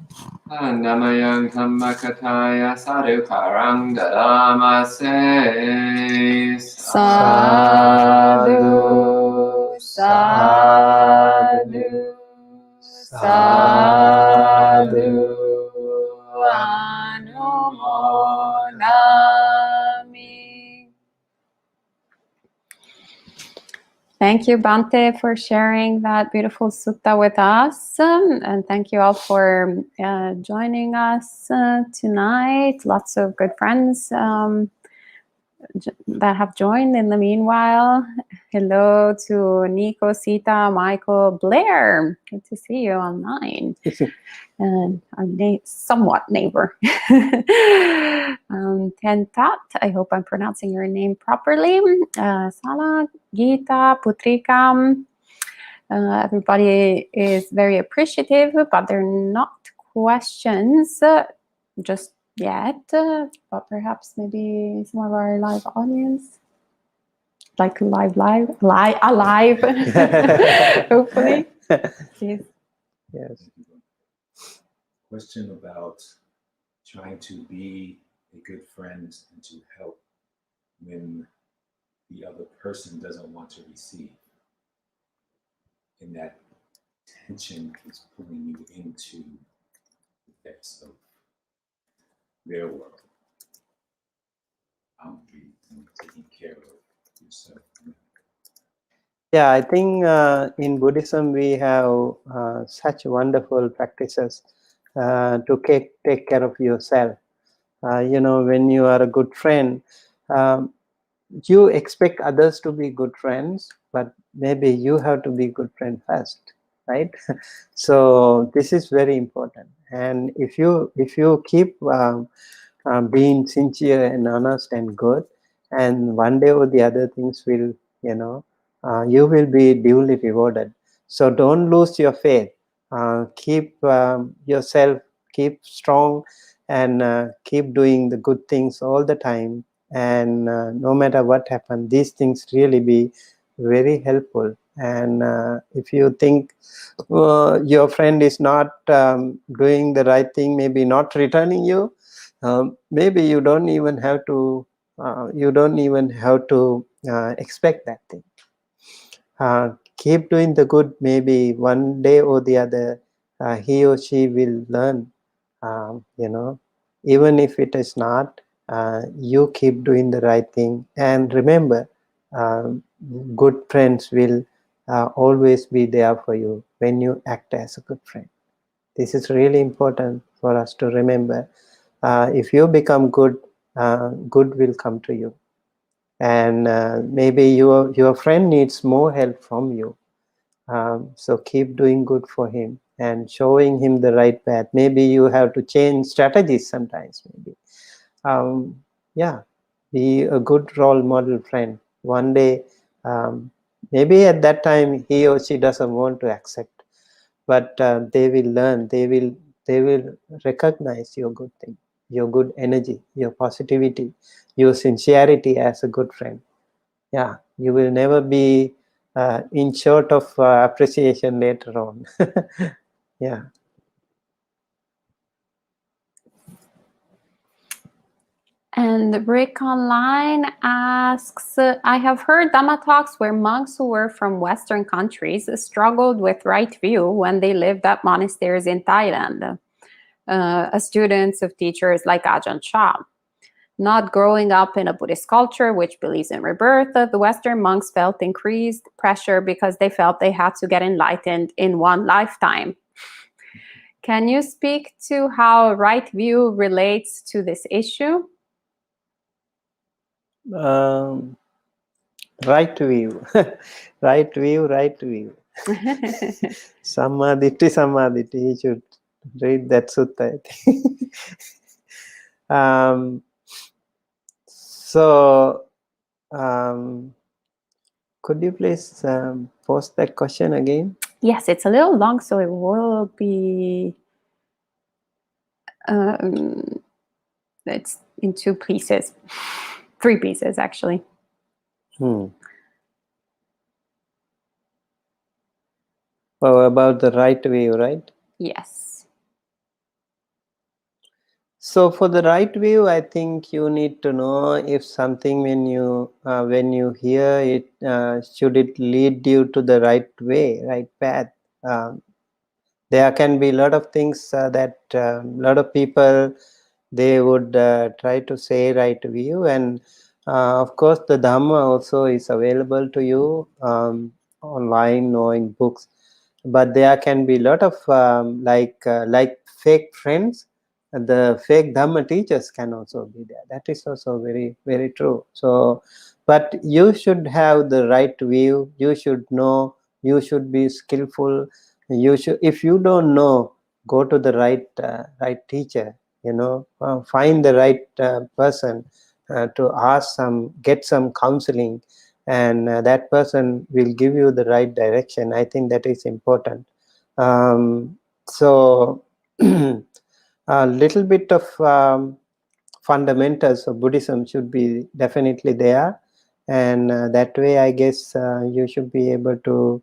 Namayang Dhammakataya Sadhukarang Dadamase Sadhu, sadhu, sadhu, anumodami. Thank you, Bhante, for sharing that beautiful sutta with us. And thank you all for joining us tonight. Lots of good friends that have joined in the meanwhile. Hello to Nico, Sita, Michael, Blair. Good to see you online. And our somewhat neighbor. Tentat, I hope I'm pronouncing your name properly. Sala, Gita, Putrika. Everybody is very appreciative, but they're not questions just yet. But perhaps maybe some of our live audience, like alive, hopefully. Please. Yes. Question about trying to be a good friend and to help when the other person doesn't want to receive. And that tension is pulling you into the depths of their world. Boundaries and taking care of yourself. Yeah, I think in Buddhism we have such wonderful practices to take care of yourself. When you are a good friend, you expect others to be good friends, but maybe you have to be good friend first, right? So this is very important. And if you keep being sincere and honest and good, and one day or the other things will, you will be duly rewarded. So don't lose your faith. Keep yourself, keep strong, and keep doing the good things all the time. And no matter what happens, these things really be very helpful. And if you think your friend is not doing the right thing, maybe not returning you, maybe you don't even have to expect that thing. Keep doing the good. Maybe one day or the other he or she will learn. Even if it is not, you keep doing the right thing, and remember, good friends will always be there for you when you act as a good friend. This is really important for us to remember. If you become good, good will come to you. And maybe your friend needs more help from you. So keep doing good for him and showing him the right path. Maybe you have to change strategies sometimes. Maybe, be a good role model friend. One day, maybe at that time he or she doesn't want to accept, but they will learn. They will recognize your good thing, your good energy, your positivity, your sincerity as a good friend. Yeah, you will never be in short of appreciation later on. Yeah. And Rick Online asks, I have heard Dhamma talks where monks who were from Western countries struggled with right view when they lived at monasteries in Thailand, as students of teachers like Ajahn Chah. Not growing up in a Buddhist culture which believes in rebirth, the Western monks felt increased pressure because they felt they had to get enlightened in one lifetime. Can you speak to how right view relates to this issue? Right view. Right view. Samadhi. You should read that sutta, I think. Could you please post that question again? Yes, it's a little long, so it will be... it's in 2 pieces. 3 pieces, actually. Oh, about the right view, right? Yes. So for the right view, I think you need to know if something when you hear it, should it lead you to the right way, right path. There can be a lot of things that a lot of people, they would try to say right view, and of course the Dhamma also is available to you. online or in books, but there can be a lot of like fake friends. The fake Dhamma teachers can also be there. That is also very, very true. So, but you should have the right view. You should know. You should be skillful. You should, if you don't know, go to the right teacher. Find the right person to get some counseling, and that person will give you the right direction. I think that is important. So a little bit of fundamentals of Buddhism should be definitely there, and that way I guess you should be able to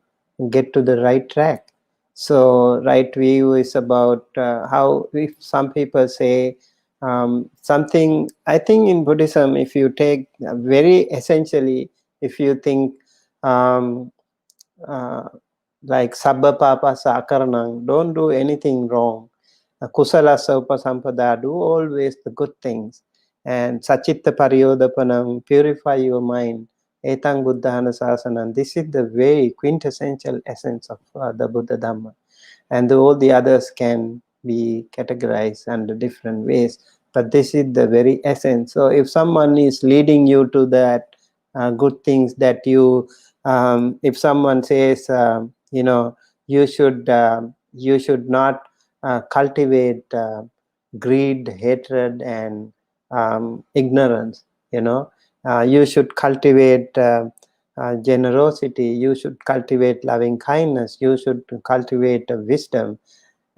get to the right track. So right view is about how, if some people say something, I think in Buddhism, if you take very essentially, if you think uh, like sabba papasa akaranang, don't do anything wrong. Kusalasa upasampada, do always the good things. And sachitta pariyodapanam, purify your mind. Etang buddhana sasanam. This is the very quintessential essence of the Buddha Dhamma. And all the others can be categorized under different ways, but this is the very essence. So if someone is leading you to that good things that you, if someone says, you should not cultivate greed, hatred, and ignorance. You should cultivate generosity. You should cultivate loving kindness. You should cultivate wisdom,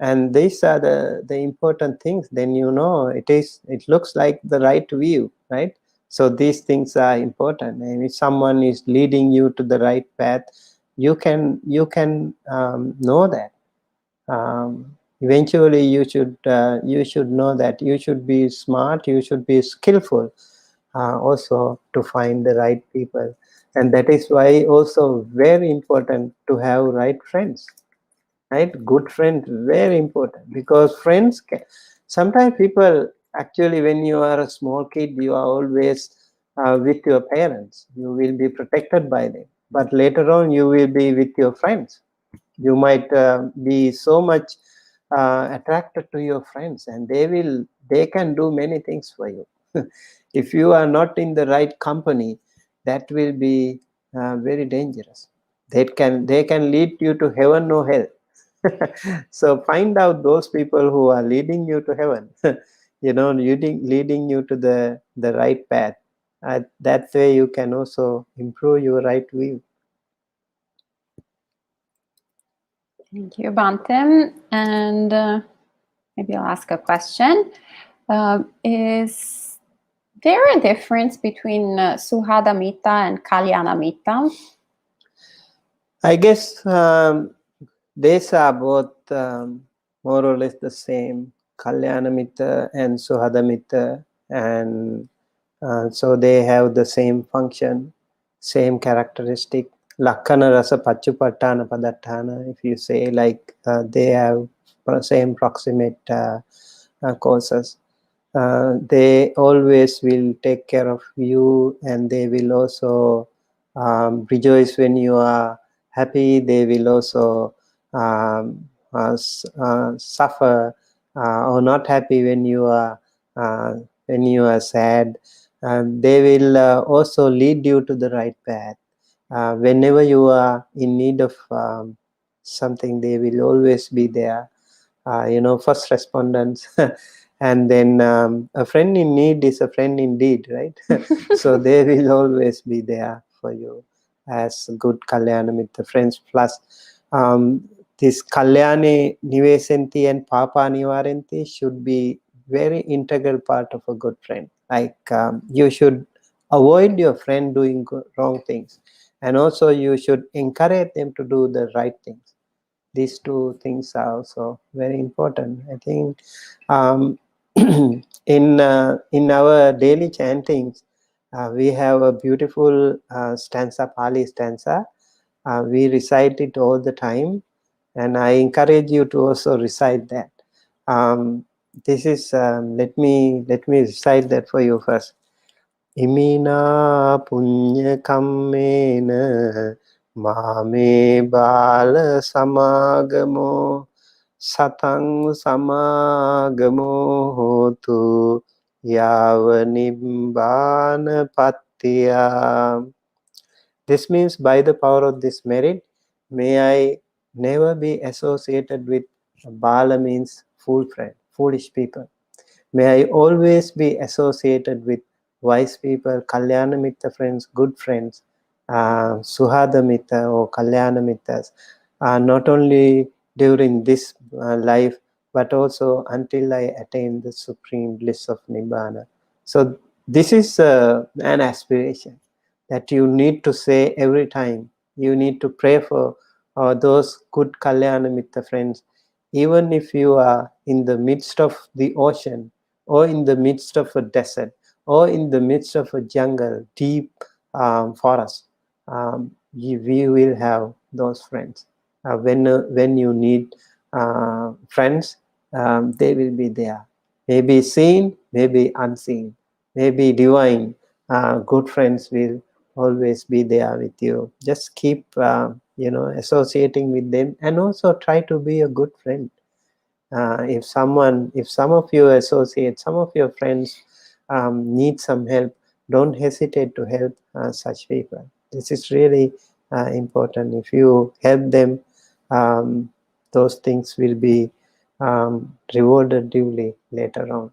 and these are the important things. Then it looks like the right view, right? So these things are important, and if someone is leading you to the right path, you can know that. Eventually you should know that. You should be smart, you should be skillful also to find the right people. And that is why also very important to have right friends, right? Good friends, very important, because friends sometimes people, actually when you are a small kid, you are always with your parents, you will be protected by them, but later on you will be with your friends. You might be so much attracted to your friends, and they can do many things for you. If you are not in the right company, that will be very dangerous. They can lead you to heaven or hell. So find out those people who are leading you to heaven, leading you to the right path. That way you can also improve your right view. Thank you, Bhante. And maybe I'll ask a question. Is there a difference between Suhadamitta and Kalyanamitta? I guess these are both more or less the same, Kalyanamitta and Suhadamitta, and so they have the same function, same characteristic. Lakkana rasa pachupattana padattana, if you say, like they have same proximate causes. They always will take care of you, and they will also rejoice when you are happy. They will also suffer or not happy when you are sad. They will also lead you to the right path. Whenever you are in need of something, they will always be there. First respondents. And then a friend in need is a friend indeed, right? So they will always be there for you as good Kalyanamitta friends. Plus this Kalyane Nivesanti and Papa Nivaranti should be very integral part of a good friend. Like you should avoid your friend doing wrong things, and also you should encourage them to do the right things. These two things are also very important, I think. In our daily chantings, we have a beautiful stanza, Pali stanza. We recite it all the time, and I encourage you to also recite that. This is let me recite that for you first. Imina punya kammena Mame bala samagamo satang samagamo hotu yava nibbana pattiya. This means by the power of this merit, may I never be associated with bala means foolish people. May I always be associated with wise people, Kalyana Mitta friends, good friends, Suhada Mitta or Kalyana Mittas, not only during this life, but also until I attain the supreme bliss of Nibbana. So this is an aspiration that you need to say every time. You need to pray for those good Kalyana Mitta friends, even if you are in the midst of the ocean, or in the midst of a desert, or in the midst of a jungle, deep forest. We will have those friends. When you need friends, they will be there. Maybe seen, maybe unseen, maybe divine. Good friends will always be there with you. Just keep associating with them, and also try to be a good friend. If some of you associate, some of your friends need some help, don't hesitate to help such people. This is really important. If you help them, those things will be rewarded duly later on.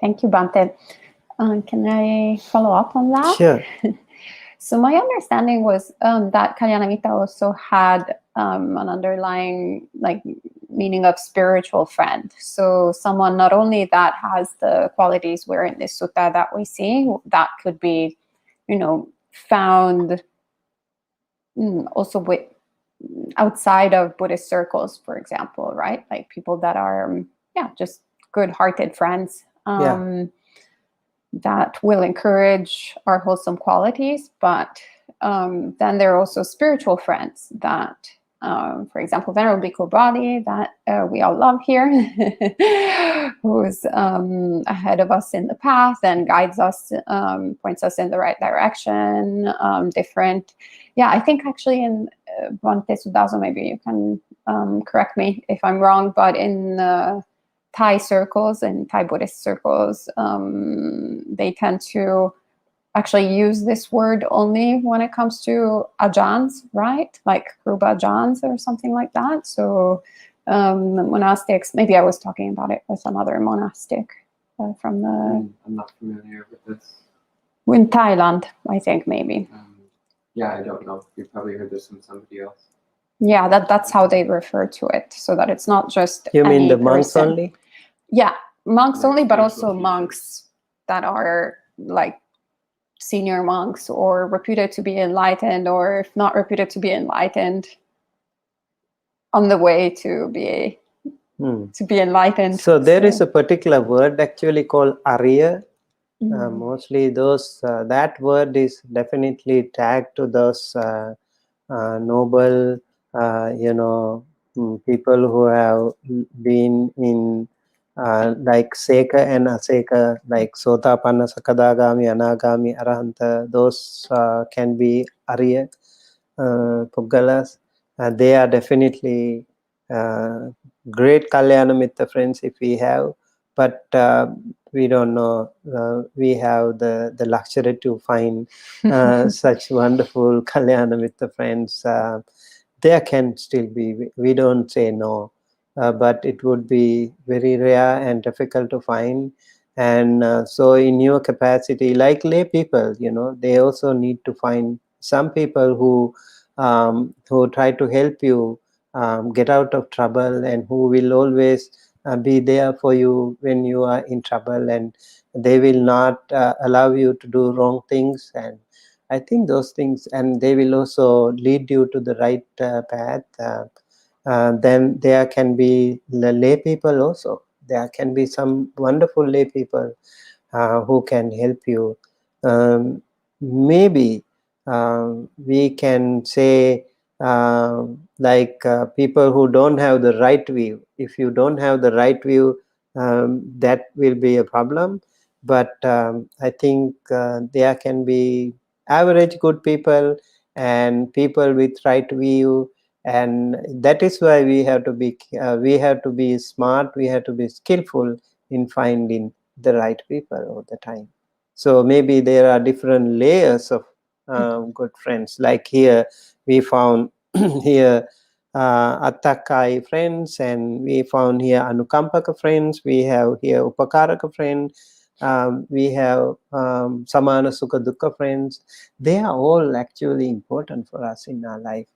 Thank you, Bhante. Can I follow up on that? Sure. So my understanding was that Kalyanamitta also had an underlying meaning of spiritual friend. So someone not only that has the qualities where in this sutta that we see, that could be, found also with outside of Buddhist circles, for example, right? Like people that are, just good-hearted friends. That will encourage our wholesome qualities, but then there are also spiritual friends that, for example, Venerable Bhikkhu Bodhi, that we all love here, who's ahead of us in the path and guides us, points us in the right direction, different. Yeah, I think actually in Bhante Sudaso, maybe you can correct me if I'm wrong, but in Thai circles and Thai Buddhist circles, they tend to actually use this word only when it comes to ajahns, right? Like Kruba ajahns or something like that. So monastics, maybe I was talking about it with another monastic from the... I'm not familiar with this. In Thailand, I think maybe. Yeah, I don't know. You probably heard this from somebody else. Yeah, that's how they refer to it. So that it's not just You mean the person. monks only? Yeah, monks Like only, but also spiritual monks that are like senior monks or reputed to be enlightened, or if not reputed to be enlightened, on the way to be enlightened. So there is a particular word actually called Arya. Mostly those that word is definitely tagged to those noble people who have been in like Seka and Aseka, like Sotapanna, Sakadagami, Anagami, Arahanta. Those can be Arya Puggalas. They are definitely great Kalyana Mitta friends if we have, but we don't know. We have the luxury to find such wonderful Kalyana Mitta friends. There can still be, we don't say no, but it would be very rare and difficult to find. And so in your capacity, like lay people, they also need to find some people who try to help you get out of trouble, and who will always be there for you when you are in trouble, and they will not allow you to do wrong things. And I think those things, and they will also lead you to the right path. Then there can be the lay people also. There can be some wonderful lay people who can help you. Maybe we can say people who don't have the right view. If you don't have the right view, that will be a problem. But I think there can be average good people, and people with right view. And that is why we have to be smart, we have to be skillful in finding the right people all the time. So maybe there are different layers of good friends. Like here we found here Attakai friends, and we found here Anukampaka friends, we have here Upakaraka friends, we have Samana Sukha Dukkha friends. They are all actually important for us in our life.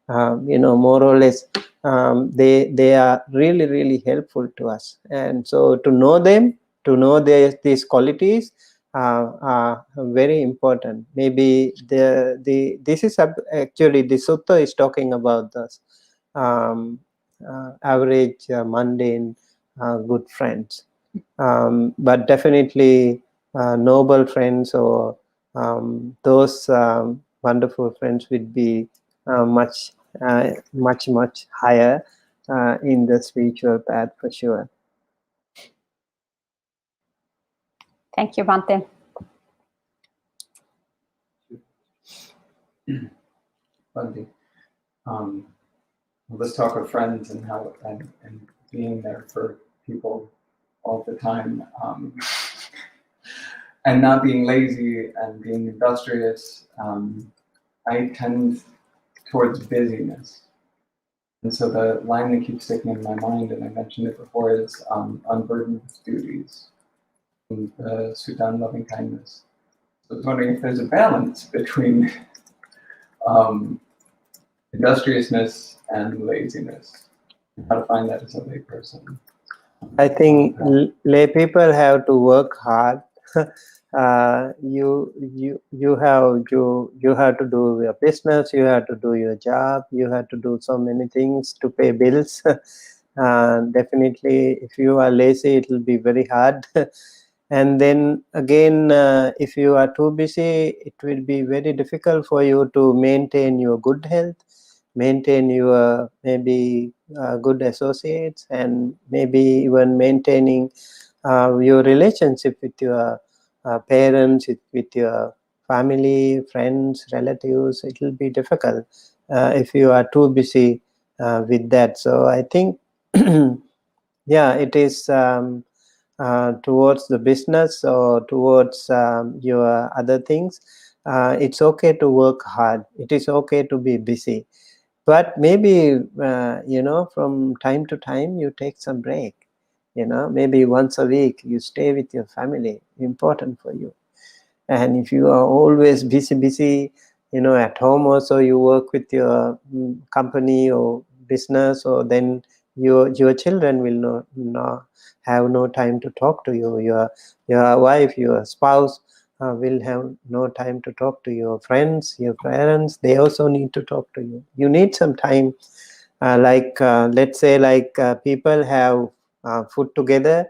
More or less, they are really, really helpful to us. And so to know them, to know these qualities are very important. Maybe this is actually the sutta is talking about this average mundane good friends. But definitely noble friends, or those wonderful friends would be much higher in the spiritual path for sure. Thank you, Bhante. Bhante, let's talk of friends and how and being there for people all the time, and not being lazy and being industrious. I tend towards busyness. And so the line that keeps sticking in my mind, and I mentioned it before, is unburdened with duties, and the Sutta on loving kindness. So I was wondering if there's a balance between industriousness and laziness. How to find that as a layperson. I think lay people have to work hard. You have to do your business, you have to do your job, you have to do so many things to pay bills. Definitely, if you are lazy, it will be very hard. And then again, if you are too busy, it will be very difficult for you to maintain your good health, maintain your maybe good associates, and maybe even maintaining your relationship with your parents, with your family, friends, relatives. It will be difficult if you are too busy with that. So I think yeah, it is towards the business or towards your other things. It's okay to work hard, it is okay to be busy, but maybe from time to time you take some break. Maybe once a week you stay with your family, important for you. And if you are always busy, at home also you work with your company or business, or then your children will not have no time to talk to you. Your wife, your spouse will have no time to talk to your friends, your parents. They also need to talk to you. You need some time. Let's say people have food together.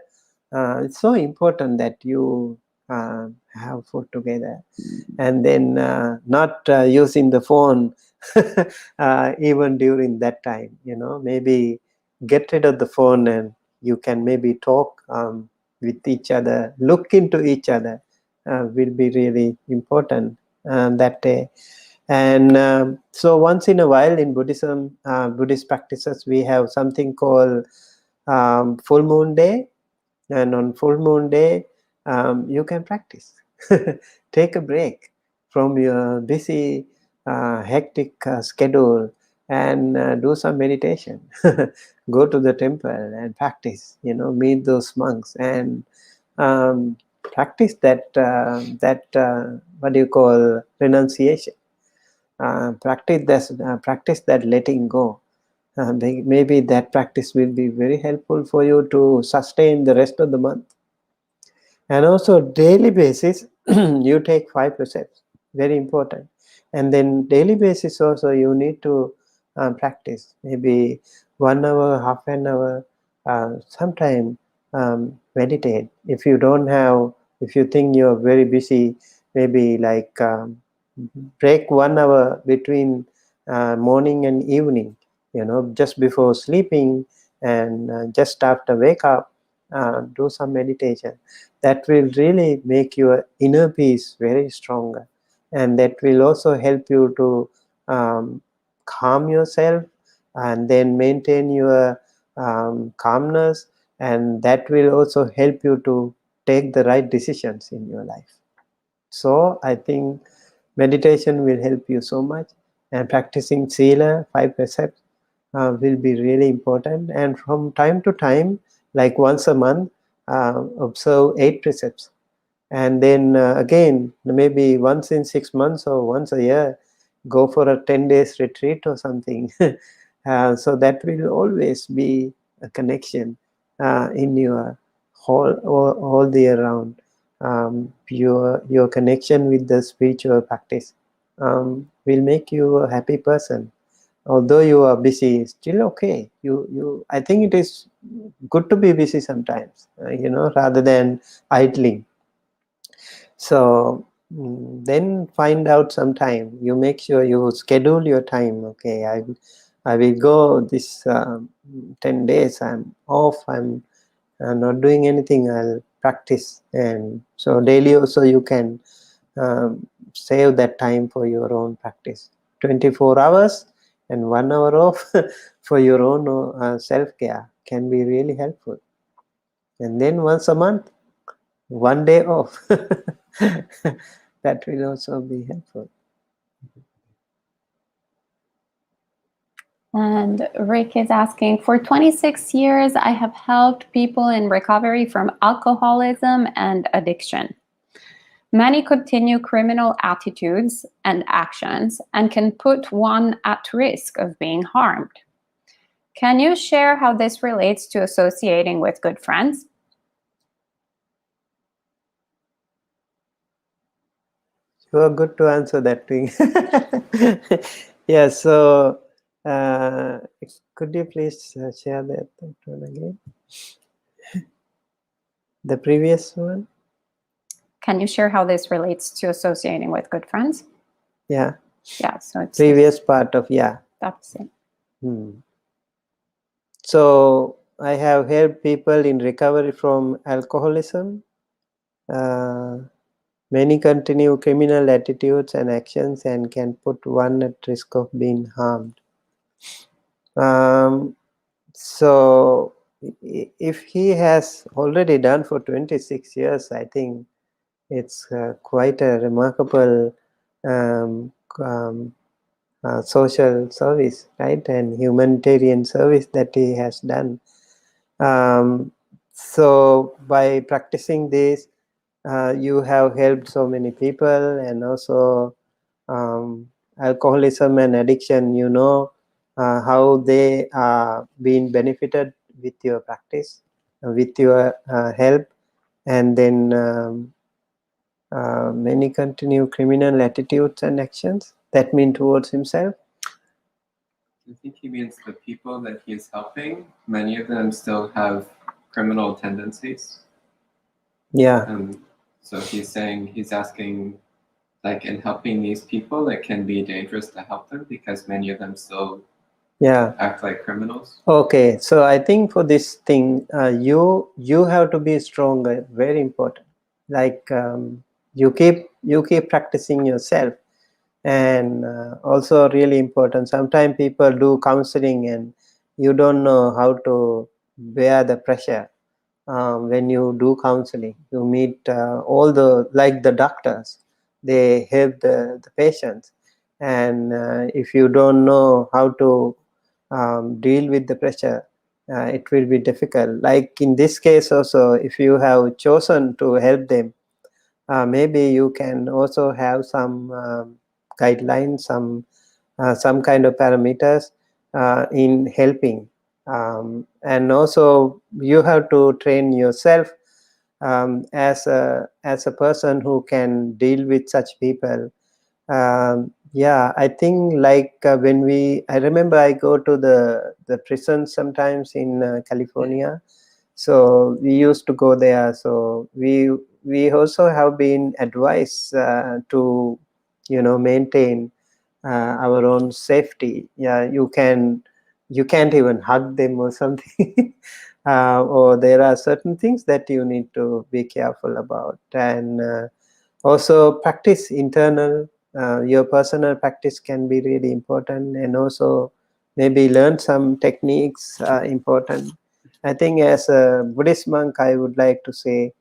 It's so important that you have food together, and then not using the phone even during that time. Maybe get rid of the phone, and you can maybe talk with each other, look into each other, will be really important that day. And so once in a while in Buddhism, Buddhist practices, we have something called full moon day. And on full moon day, you can practice. Take a break from your busy, hectic schedule, and do some meditation. Go to the temple and practice. Meet those monks and practice that what do you call renunciation. Practice that letting go. Maybe that practice will be very helpful for you to sustain the rest of the month. And also daily basis, you take 5 precepts, very important. And then daily basis also you need to practice, maybe 1 hour, half an hour, sometime meditate. If you think you're very busy, maybe break 1 hour between morning and evening, just before sleeping and just after wake up, do some meditation. That will really make your inner peace very stronger. and that will also help you to calm yourself and then maintain your calmness, and that will also help you to take the right decisions in your life. So I think meditation will help you so much, and practicing Sila, 5 precepts, will be really important. And from time to time, like once a month, observe 8 precepts. And then again, maybe once in 6 months or once a year, go for a 10 days retreat or something. So that will always be a connection in your all the year round. Your connection with the spiritual practice will make you a happy person. Although you are busy, still okay. I think it is good to be busy sometimes, rather than idling. So then find out some time. You make sure you schedule your time. Okay, I will go this 10 days. I'm off. I'm not doing anything. I'll practice. And so daily also you can save that time for your own practice. 24 hours and 1 hour off for your own self-care can be really helpful. And then once a month, 1 day off. That will also be helpful. And Rick is asking, for 26 years, I have helped people in recovery from alcoholism and addiction. Many continue criminal attitudes and actions and can put one at risk of being harmed. Can you share how this relates to associating with good friends? You are good to answer that thing. Yeah, so could you please share that one again? The previous one? Can you share how this relates to associating with good friends? Yeah. Yeah, so it's previous part of, yeah. That's it. So I have helped people in recovery from alcoholism. Many continue criminal attitudes and actions and can put one at risk of being harmed. So if he has already done for 26 years, I think it's quite a remarkable social service, right, and humanitarian service that he has done. So by practicing this, you have helped so many people, and also alcoholism and addiction, how they are being benefited with your practice, with your help, and then many continue criminal attitudes and actions that mean towards himself. I think he means the people that he is helping, many of them still have criminal tendencies. Yeah. So he's asking, like, in helping these people, it can be dangerous to help them because many of them still act like criminals. Okay, so I think for this thing, you have to be stronger. Very important. Like you keep practicing yourself, and also really important. Sometimes people do counseling and you don't know how to bear the pressure. When you do counseling, you meet all the doctors. They help the patients, and if you don't know how to deal with the pressure, it will be difficult. Like in this case also, if you have chosen to help them, maybe you can also have some guidelines, some kind of parameters in helping, and also you have to train yourself as a person who can deal with such people. Yeah, I think like I remember I go to the prison sometimes in California. So we used to go there. So we also have been advised to maintain our own safety. Yeah, you can't even hug them or something. Or there are certain things that you need to be careful about, and also practice internal your personal practice can be really important, and also maybe learn some techniques important. I think as a Buddhist monk, I would like to say,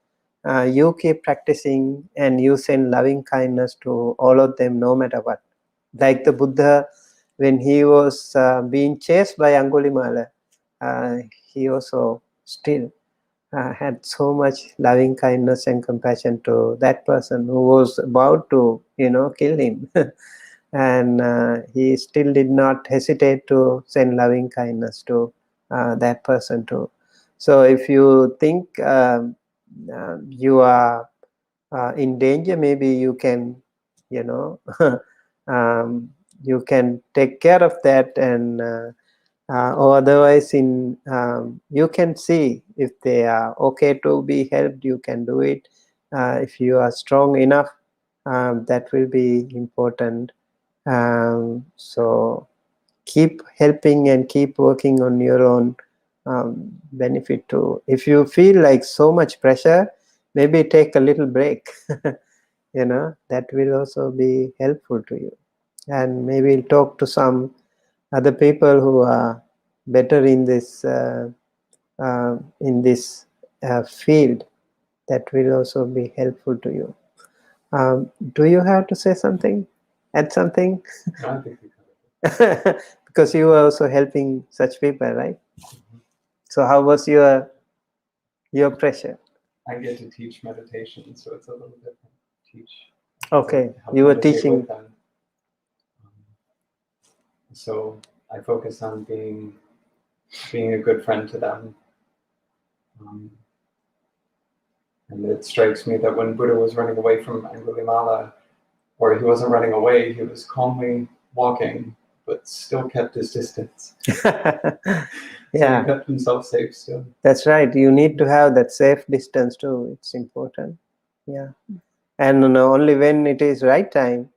you keep practicing and you send loving kindness to all of them no matter what. Like the Buddha, when he was being chased by Angulimala, he also still had so much loving kindness and compassion to that person who was about to, kill him. And he still did not hesitate to send loving kindness to that person too. So if you think you are in danger, maybe you can, you can take care of that, and or otherwise you can see if they are okay to be helped, you can do it. If you are strong enough, that will be important. So keep helping and keep working on your own benefit too. If you feel like so much pressure, maybe take a little break. That will also be helpful to you. And maybe talk to some other people who are better in this field. That will also be helpful to you. Do you have to say something? Add something? I think we covered it. Because you are also helping such people, right? So how was your pressure? I get to teach meditation, so it's a little different. Okay, help you were meditate teaching. with them. So I focus on being a good friend to them. And it strikes me that when Buddha was running away from Angulimala, or he wasn't running away, he was calmly walking, but still kept his distance. Yeah, so he kept himself safe still. That's right. You need to have that safe distance too. It's important. Yeah, and only when it is right time,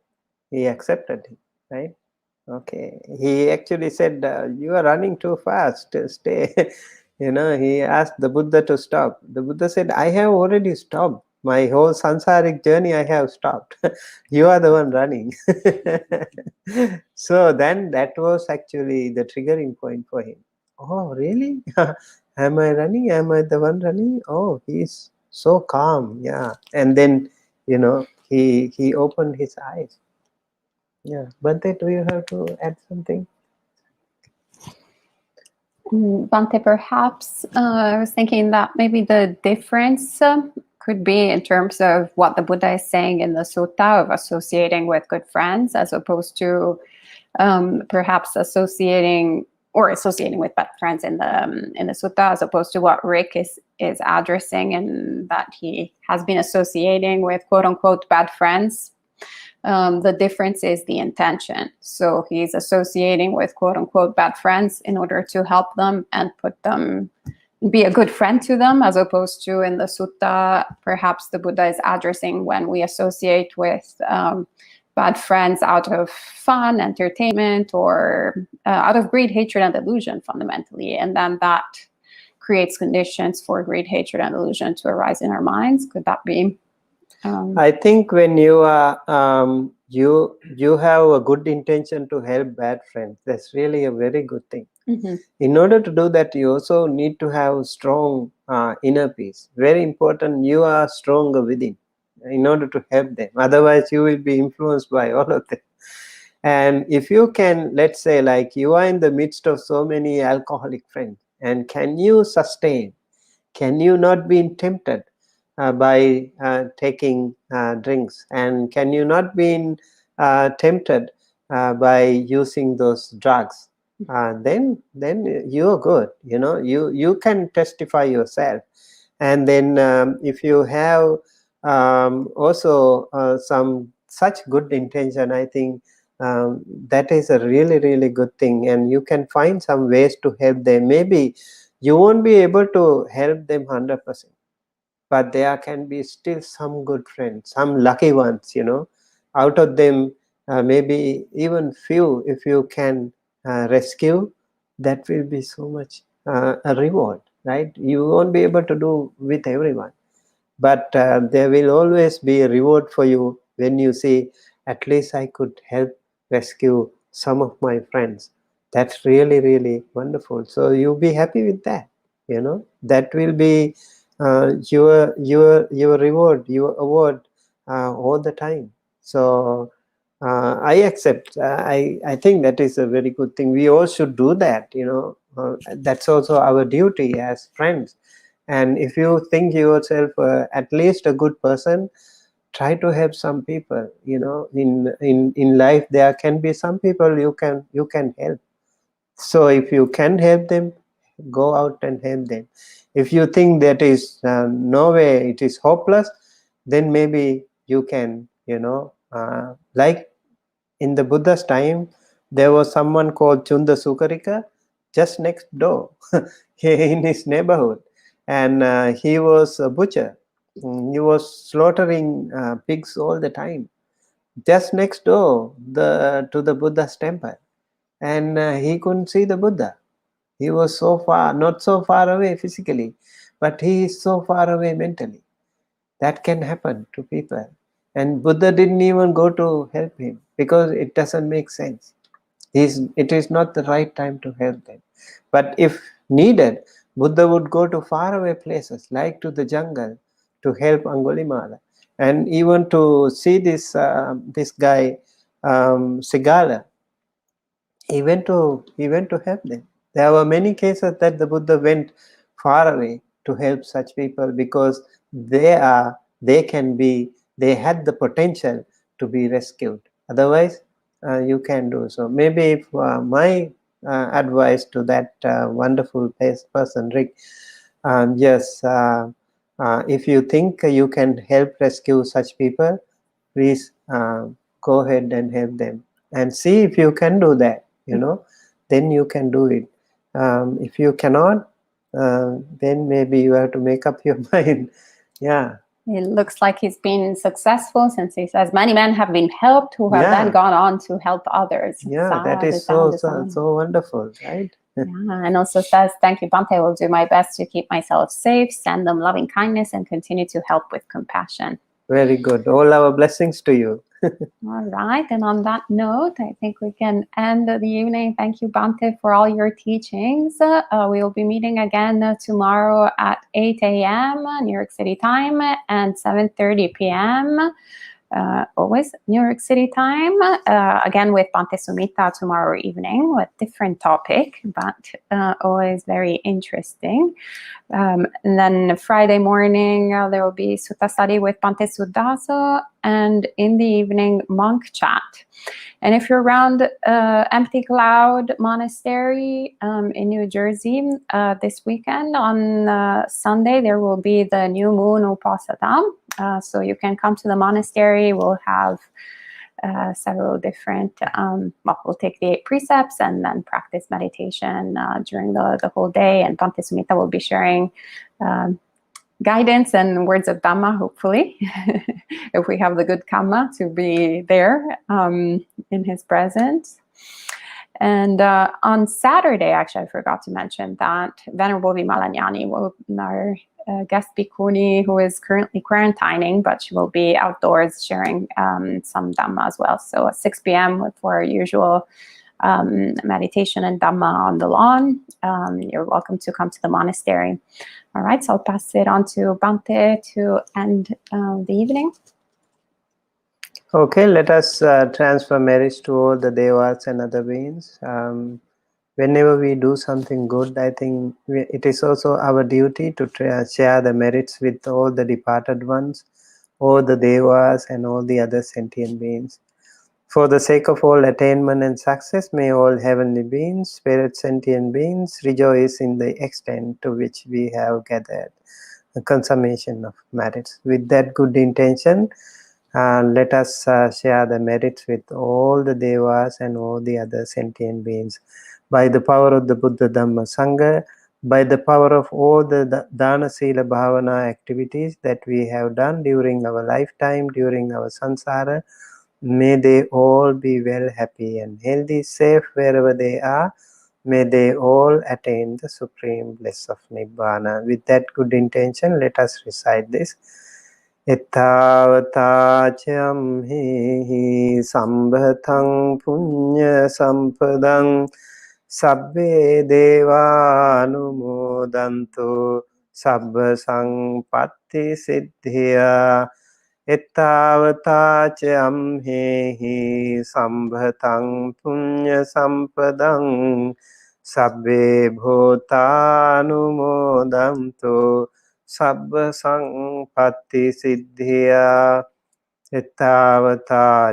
he accepted it, right? Okay. He actually said, "You are running too fast. Stay." He asked the Buddha to stop. The Buddha said, "I have already stopped. My whole sansaric journey I have stopped. You are the one running." So then that was actually the triggering point for him. Oh, really? Am I running? Am I the one running? Oh, he's so calm. Yeah. And then, he opened his eyes. Yeah. Bhante, do you have to add something? Bhante, perhaps I was thinking that maybe the difference could be in terms of what the Buddha is saying in the sutta of associating with good friends, as opposed to perhaps associating with bad friends in the sutta, as opposed to what Rick is addressing, and that he has been associating with quote unquote bad friends. The difference is the intention. So he's associating with quote unquote bad friends in order to help them and be a good friend to them, as opposed to in the sutta, perhaps the Buddha is addressing when we associate with bad friends out of fun, entertainment, or out of greed, hatred, and delusion fundamentally. And then that creates conditions for greed, hatred, and delusion to arise in our minds. Could that be? I think when you are you have a good intention to help bad friends, that's really a very good thing. Mm-hmm. In order to do that, you also need to have strong inner peace. Very important. You are stronger within in order to help them. Otherwise, you will be influenced by all of them. And if you can, let's say, like you are in the midst of so many alcoholic friends, and can you sustain? Can you not be tempted by taking drinks? And can you not be tempted by using those drugs? Then you are good. You can testify yourself. And then if you have also some such good intention, I think that is a really, really good thing. And you can find some ways to help them. Maybe you won't be able to help them 100%, but there can be still some good friends, some lucky ones, out of them, maybe even few, if you can rescue, that will be so much a reward, right? You won't be able to do with everyone, but there will always be a reward for you when you see at least I could help rescue some of my friends. That's really, really wonderful. So you'll be happy with that. That will be your reward, your award all the time. So I accept. I think that is a very good thing. We all should do that. That's also our duty as friends. And if you think yourself at least a good person, try to help some people. In life there can be some people you can help. So if you can help them, go out and help them. If you think that is no way, it is hopeless, then maybe you can, like in the Buddha's time, there was someone called Chunda Sukarika just next door in his neighborhood, and he was a butcher. He was slaughtering pigs all the time, just next door to the Buddha's temple, and he couldn't see the Buddha. He was so far, not so far away physically, but he is so far away mentally. That can happen to people. And Buddha didn't even go to help him because it doesn't make sense. It is not the right time to help them. But if needed, Buddha would go to faraway places like to the jungle to help Angulimala. And even to see this guy, Sigala, he went to help them. There were many cases that the Buddha went far away to help such people because they had the potential to be rescued. Otherwise, you can do so. Maybe if, my advice to that wonderful person, Rick, yes, if you think you can help rescue such people, please go ahead and help them and see if you can do that. Then you can do it. If you cannot, then maybe you have to make up your mind. Yeah. It looks like he's been successful, since he says many men have been helped who have then gone on to help others. Yeah, that is so wonderful, right? Yeah, and also says, thank you, Bhante. I will do my best to keep myself safe, send them loving kindness, and continue to help with compassion. Very good. All our blessings to you. All right. And on that note, I think we can end the evening. Thank you, Bhante, for all your teachings. We will be meeting again tomorrow at 8 a.m. New York City time and 7:30 p.m. Always New York City time, again with Bhante Sumitta tomorrow evening with different topic, but always very interesting. And then Friday morning, there will be Sutta study with Bhante Sudaso, and in the evening, monk chat. And if you're around Empty Cloud Monastery in New Jersey this weekend, on Sunday, there will be the New Moon Upasadam. So you can come to the monastery. We'll have several different, we'll take the 8 precepts and then practice meditation during the whole day. And Bhante Sumitta will be sharing guidance and words of Dhamma, hopefully, if we have the good karma to be there in his presence. And on Saturday, actually, I forgot to mention that Venerable Vimalanyani will, our guest bhikkhuni, who is currently quarantining, but she will be outdoors sharing some Dhamma as well. So at 6 p.m. for our usual meditation and Dhamma on the lawn. You're welcome to come to the monastery. All right, so I'll pass it on to Bhante to end the evening. Okay, let us transfer merits to all the devas and other beings. Whenever we do something good, I think it is also our duty to share the merits with all the departed ones, all the devas and all the other sentient beings. For the sake of all attainment and success, may all heavenly beings, spirit sentient beings, rejoice in the extent to which we have gathered the consummation of merits. With that good intention, let us share the merits with all the devas and all the other sentient beings. By the power of the Buddha Dhamma Sangha, by the power of all the Dana Sila Bhavana activities that we have done during our lifetime, during our samsara, may they all be well, happy and healthy, safe wherever they are. May they all attain the supreme bliss of Nibbana. With that good intention, let us recite this. Ettavata hi sambhatang punya sampadang sabbe deva anumodanto sabba sangpatti siddhya. Ettavata hi sambhatang punya sampadang sabbe bhotanumodanto sabba sangpatti siddhya. Ettavata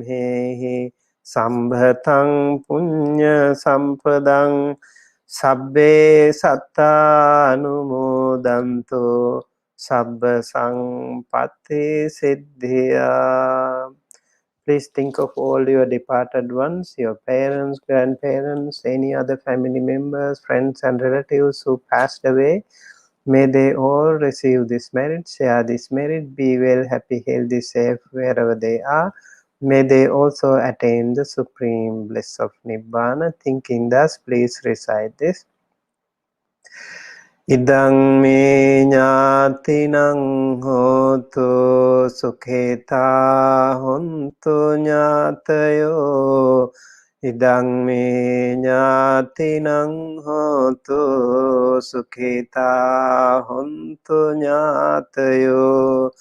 hi sambhatang punya sampadang sabbe sattanumodanto sabba sangpatti siddhya. Please think of all your departed ones, your parents, grandparents, any other family members, friends and relatives who passed away. May they all receive this merit, share this merit, be well, happy, healthy, safe wherever they are. May they also attain the supreme bliss of Nibbana. Thinking thus, please recite this. Idang me ñātinang hotu sukheta hontu ñātayo. Idang me ñātinang hotu sukheta hontu ñātayo.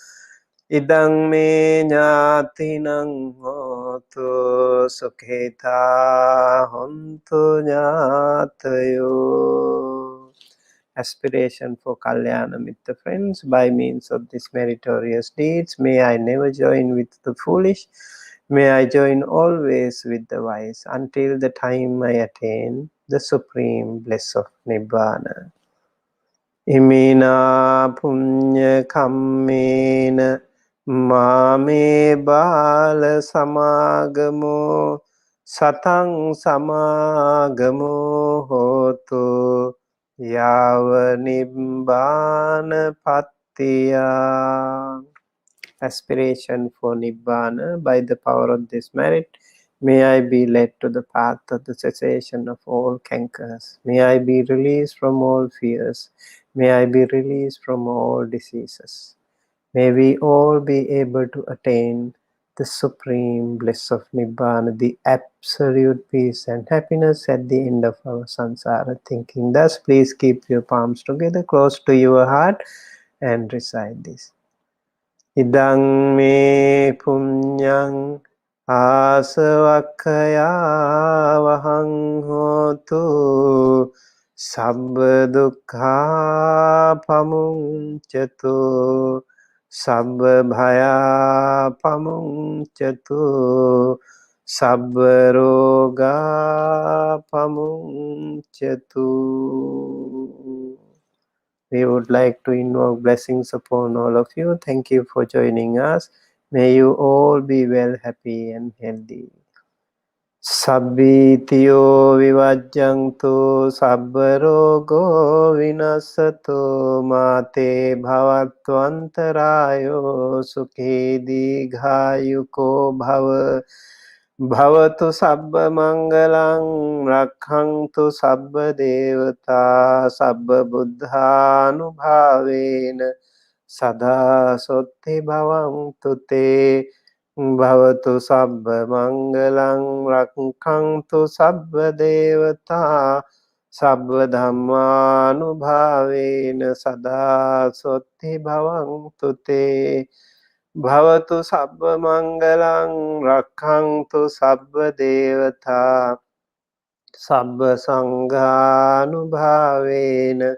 Idang me ñātinang hotu sukheta hontu ñātayo. Aspiration for Kalyana Mitta friends, by means of these meritorious deeds, may I never join with the foolish, may I join always with the wise, until the time I attain the supreme bliss of Nibbana. Imina punya kammena mame bala samagamo satang samagamo hotu Yava Nibbana Pattiya. Aspiration for Nibbana, by the power of this merit, may I be led to the path of the cessation of all cankers. May I be released from all fears. May I be released from all diseases. May we all be able to attain the supreme bliss of Nibbana, the absolute peace and happiness at the end of our samsara. Thinking thus, please keep your palms together close to your heart and recite this. Idang me punyang asavakkaya vahang hotu sabba dukkha pamuncatu sabba bhaya pamuncatu sabba roga pamuncatu. We would like to invoke blessings upon all of you. Thank you for joining us. May you all be well, happy and healthy. Sabbitiyo vivajjantu sabbarogo vinasato mate bhavatvantarayo sukhe dighayuko bhava. Bhavatu sabba mangalang rakhantu sabba devata sabba buddhanubhavena sada sotti bhavantu te. Bhavatu sabba mangalang rakhantu sabba devata sabba dhammanubhavena sada sotti bhavantu te. Bhavatu sabba mangalang rakhantu sabba devata sabba sanghanubhavena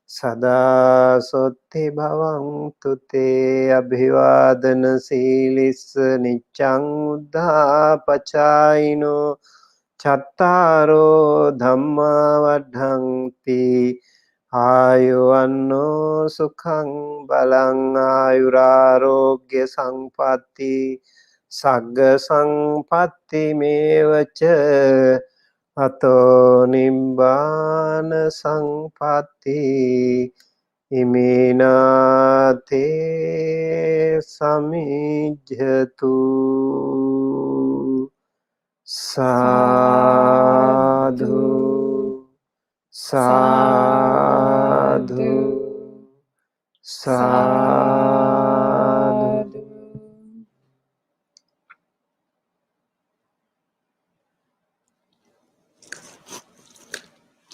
sada sotti bhavantu te. Abhivadana silissa niccang uddhapachayino chattaro dhamma vaddhanti Ayuvanno sukhang balang ayurarogya sampatti sagga sampatti mevacha ato nibbana sampatti imina te samijjhatu. Sadhu Sadhu, sadhu,